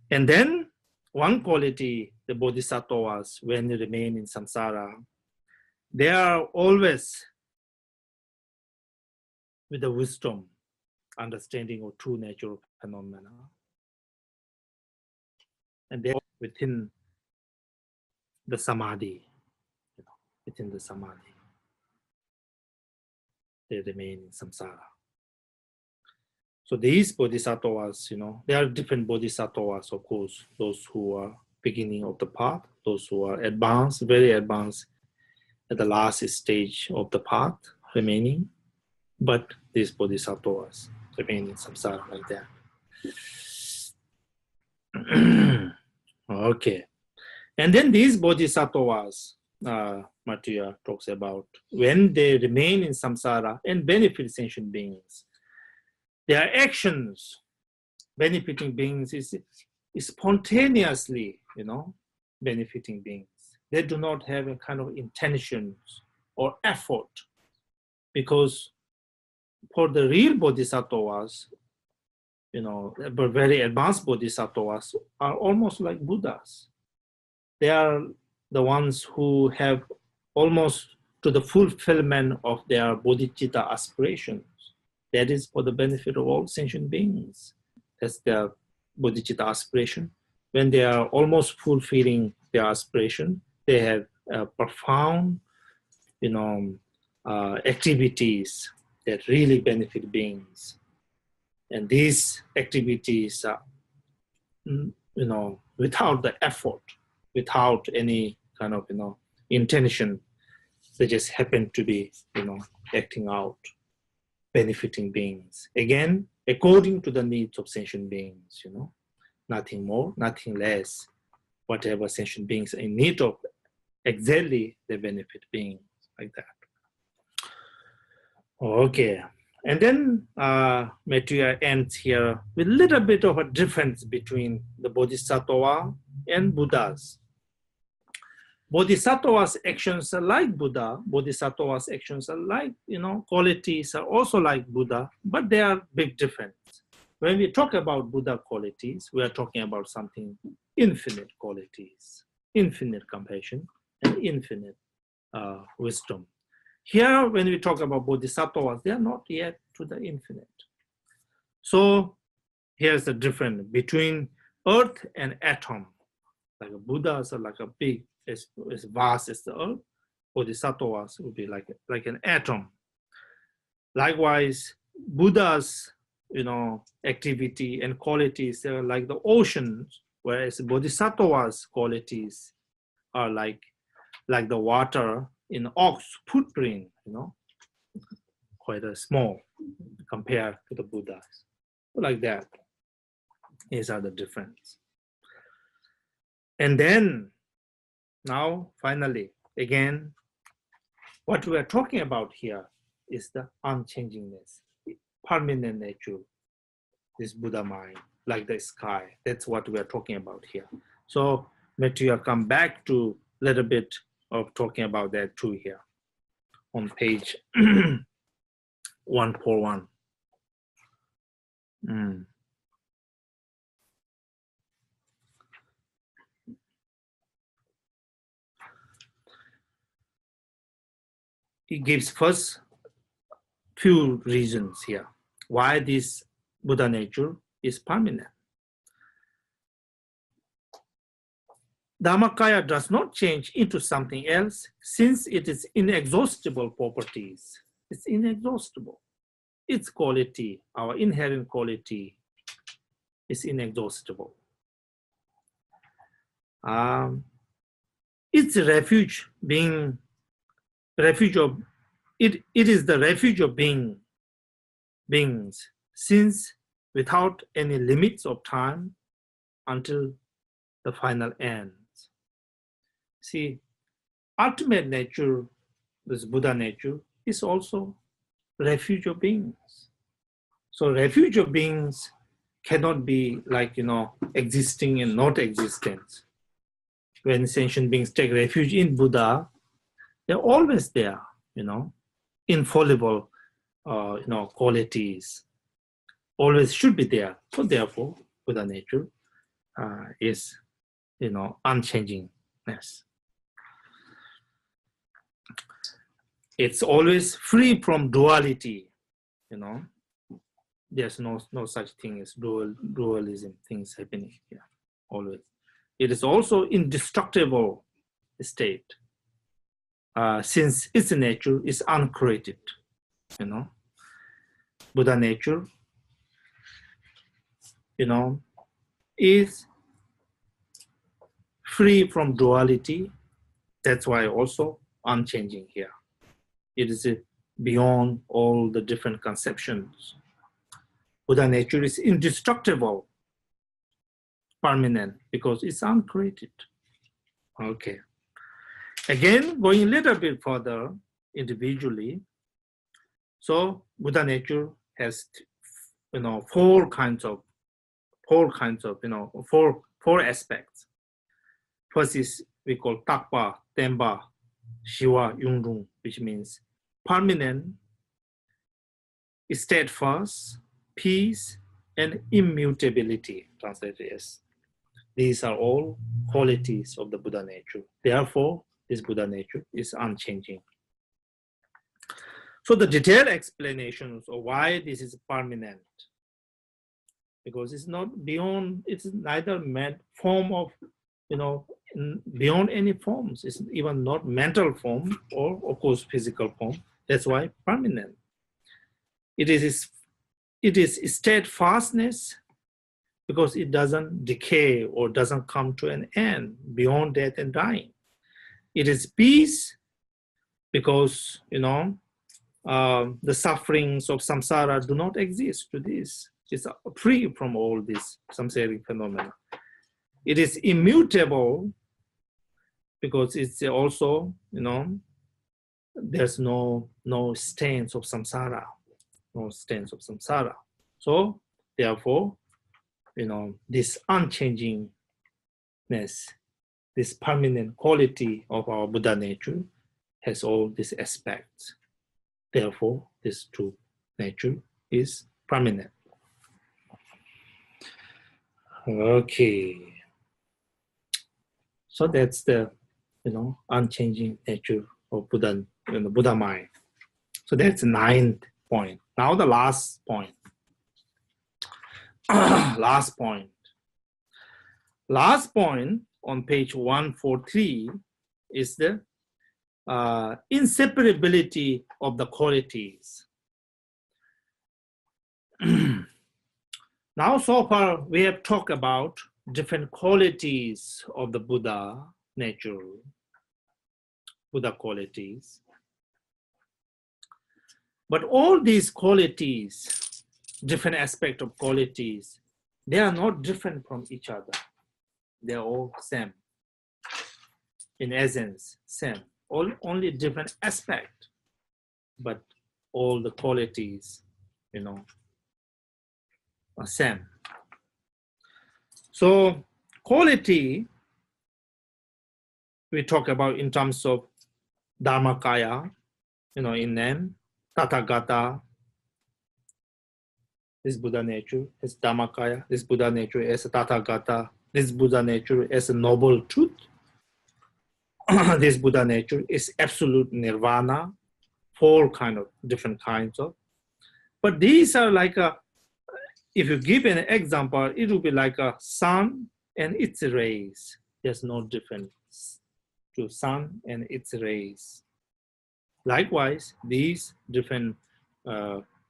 then one quality, the bodhisattvas, when they remain in samsara, they are always with the wisdom, understanding of true nature of phenomena. And they are within the samadhi, within the samadhi. They remain in samsara. So these bodhisattvas, there are different bodhisattvas, of course, those who are beginning of the path, those who are advanced, very advanced at the last stage of the path remaining, but these bodhisattvas remain in samsara like that. Okay. And then these bodhisattvas, Maitreya talks about, when they remain in samsara and benefit sentient beings, their actions benefiting beings is spontaneously, benefiting beings. They do not have a kind of intentions or effort, because for the real bodhisattvas, but very advanced bodhisattvas are almost like Buddhas. They are the ones who have almost to the fulfillment of their bodhicitta aspirations. That is for the benefit of all sentient beings. That's their bodhicitta aspiration. When they are almost fulfilling their aspiration, they have profound, activities that really benefit beings. And these activities are, without the effort, without any kind of, intention, they just happen to be, acting out, benefiting beings. Again, according to the needs of sentient beings, nothing more, nothing less. Whatever sentient beings are in need of exactly they benefit beings like that. Okay, and then Maitreya ends here with a little bit of a difference between the Bodhisattva and Buddhas. Bodhisattva's actions are like Buddha. Bodhisattva's actions are like, qualities are also like Buddha, but they are big difference. When we talk about Buddha qualities, we are talking about something infinite qualities, infinite compassion, and infinite wisdom. Here, when we talk about Bodhisattvas, they are not yet to the infinite. So here's the difference between earth and atom. Like a Buddhas are like a big, as vast as the earth. Bodhisattvas would be like an atom. Likewise, Buddhas, activity and qualities, they are like the oceans, whereas Bodhisattvas qualities are like the water in ox footprint, quite a small compared to the Buddhas. Like that. These are the difference. And then, now, finally, again, what we are talking about here is the unchangingness, permanent nature, this Buddha mind, like the sky. That's what we are talking about here. So, Maitreya come back to a little bit of talking about that too here on page 141. He gives first few reasons here why this Buddha nature is permanent. Dhammakaya does not change into something else since it is inexhaustible properties. It's inexhaustible. Its quality, our inherent quality, is inexhaustible. Its refuge being refuge of it is the refuge of beings, since without any limits of time until the final end. See, ultimate nature, this Buddha nature, is also refuge of beings. So refuge of beings cannot be like, existing and not existence. When sentient beings take refuge in Buddha, they're always there, infallible, qualities, always should be there. So therefore, Buddha nature is, unchangingness. It's always free from duality, There's no such thing as dualism, things happening here, always. It is also indestructible state, since its nature is uncreated, Buddha nature, is free from duality. That's why also unchanging here. It is beyond all the different conceptions. Buddha nature is indestructible, permanent, because it's uncreated. Okay. Again, going a little bit further individually. So Buddha nature has, four aspects. First is we call Takpa, Tempa, Shiva, Yungrung, which means permanent, steadfast, peace, and immutability, translated as. These are all qualities of the Buddha nature. Therefore, this Buddha nature is unchanging. So the detailed explanations of why this is permanent, because it's not beyond, it's neither form of, beyond any forms. It's even not mental form or, of course, physical form. That's why permanent. It is steadfastness, because it doesn't decay or doesn't come to an end beyond death and dying. It is peace, because, the sufferings of samsara do not exist to this. It's free from all these samsaric phenomena. It is immutable, because it's also, there's no stains of samsara, no stains of samsara. So therefore, this unchangingness, this permanent quality of our Buddha nature has all these aspects. Therefore, this true nature is permanent. Okay. So that's the, unchanging nature of Buddha, Buddha mind. So that's the 9th point. Now the last point. Last point. Last point on page 143 is the inseparability of the qualities. Now, so far, we have talked about different qualities of the Buddha nature, Buddha qualities. But all these qualities, different aspects of qualities, they are not different from each other. They are all same. In essence, same. Only different aspect, but all the qualities, are same. So quality, we talk about in terms of Dharmakaya, in name, Tathagata, this Buddha nature is Dharmakaya, this Buddha nature is Tathagata, this Buddha nature is a noble truth, this Buddha nature is absolute nirvana, 4 different kinds of. But these are like if you give an example, it will be like a sun and its rays. There's no difference to sun and its rays. Likewise, these different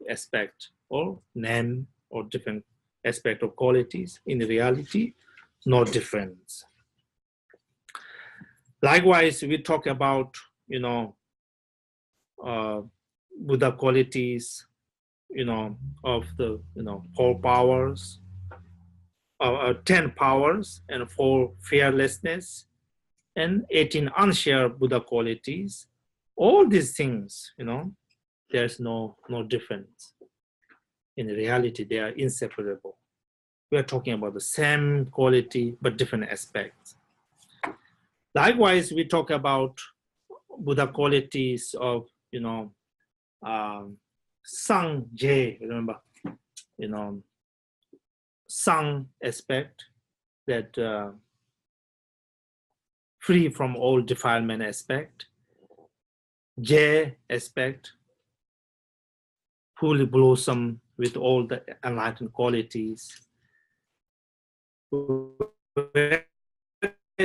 aspects or name or different aspect of qualities, in reality, no difference. Likewise, we talk about, Buddha qualities, of the, 4 powers, 10 powers and 4 fearlessness and 18 unshared Buddha qualities. All these things, there's no difference. In reality, they are inseparable. We are talking about the same quality, but different aspects. Likewise, we talk about Buddha qualities of, Sang Je, remember, Sang aspect, that free from all defilement aspect, Je aspect, fully blossom with all the enlightened qualities.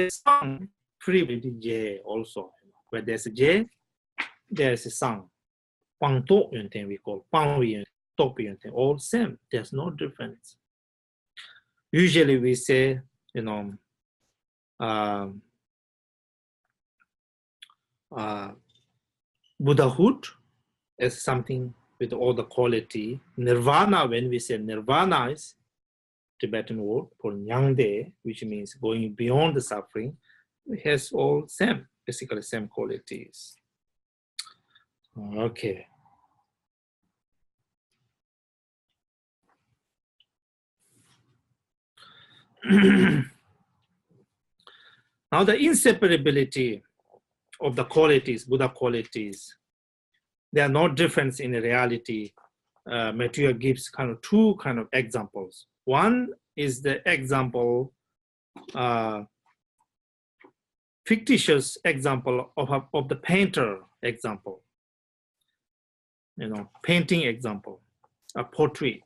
Sang, free with Je also. Where there's a Je, there's a Sang. Pang to yunten we call Pang we top yunten, all same. There's no difference. Usually we say, Buddhahood is something with all the quality. Nirvana, when we say nirvana, is Tibetan word for nyangde, which means going beyond the suffering. It has all same, basically same qualities. Okay. Now the inseparability of the qualities, Buddha qualities, there are no difference in reality. Maitreya gives 2 examples. One is the example, fictitious example of the painter example. Painting example, a portrait.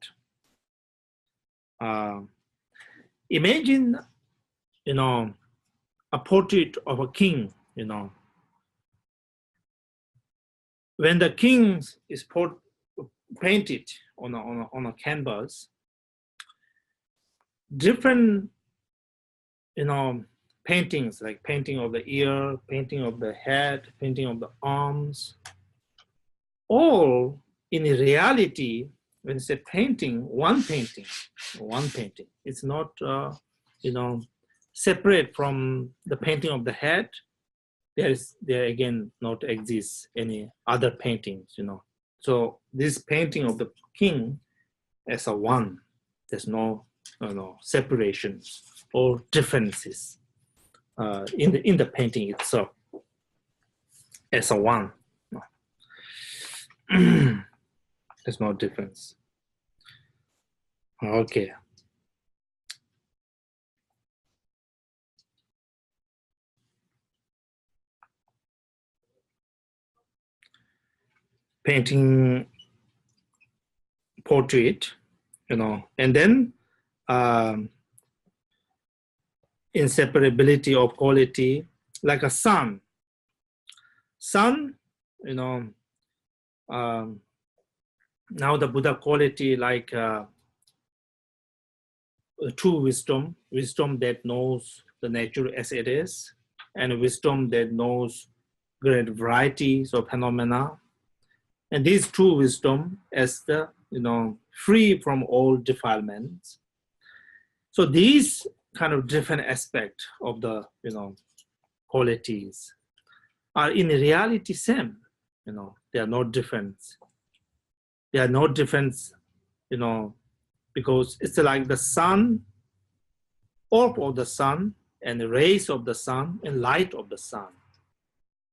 Imagine, a portrait of a king, When the king is painted on a canvas, different, paintings, like painting of the ear, painting of the head, painting of the arms, all in reality, when you say painting, one painting. It's not, separate from the painting of the head, there again not exists any other paintings, So this painting of the king as a one, there's no separations or differences in the painting itself as a one. There's no difference. Okay. Painting portrait, and then inseparability of quality, like a sun. Sun, now the Buddha quality like true wisdom that knows the nature as it is, and wisdom that knows great varieties of phenomena. And this true wisdom as the, free from all defilements. So these kind of different aspects of the, qualities are in reality same. They are not different. They are not different, because it's like the sun, orb of the sun, and the rays of the sun, and light of the sun.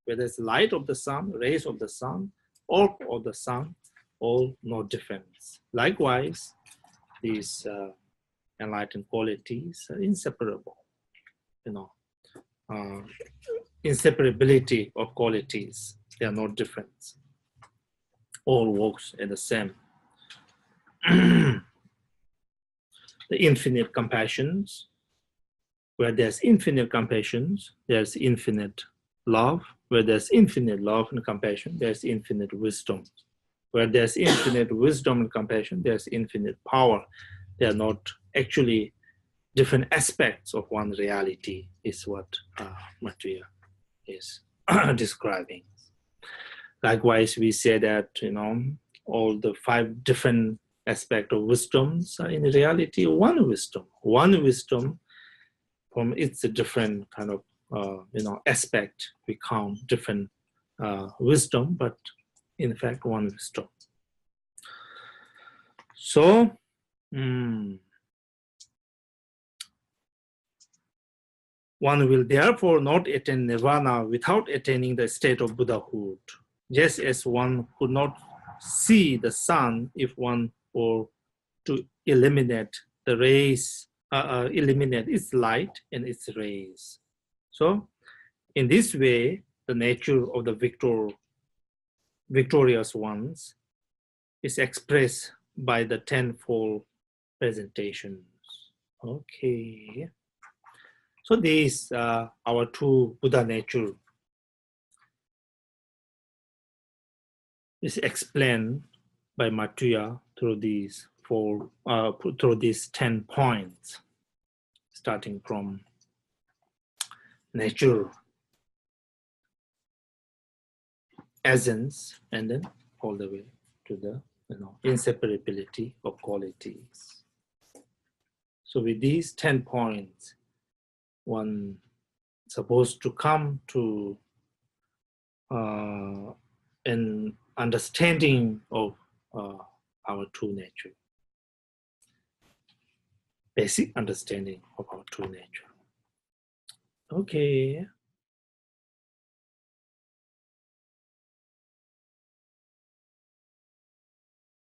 Whether it's light of the sun, rays of the sun, orb of the sun, all no difference. Likewise, these enlightened qualities are inseparable. Inseparability of qualities, they are not different. All works are the same. The infinite compassions, where there's infinite compassions, there's infinite love. Where there's infinite love and compassion, there's infinite wisdom. Where there's infinite wisdom and compassion, there's infinite power. They are not actually different aspects of one reality, is what Maitreya is describing. Likewise, we say that, all the 5 different aspects of wisdoms are in reality one wisdom. One wisdom from its different kind of, aspect, we count different wisdom, but in fact, one wisdom. So, one will therefore not attain nirvana without attaining the state of Buddhahood, just as one could not see the sun if one were to eliminate the rays, eliminate its light and its rays. So, in this way, the nature of the victorious ones is expressed by the tenfold presentations. Okay. So these are our 2 Buddha nature. Is explained by Maitreya through these 10 points, starting from nature, essence, and then all the way to the inseparability of qualities. So with these 10 points, one is supposed to come to an understanding of our true nature, basic understanding of our true nature. Okay.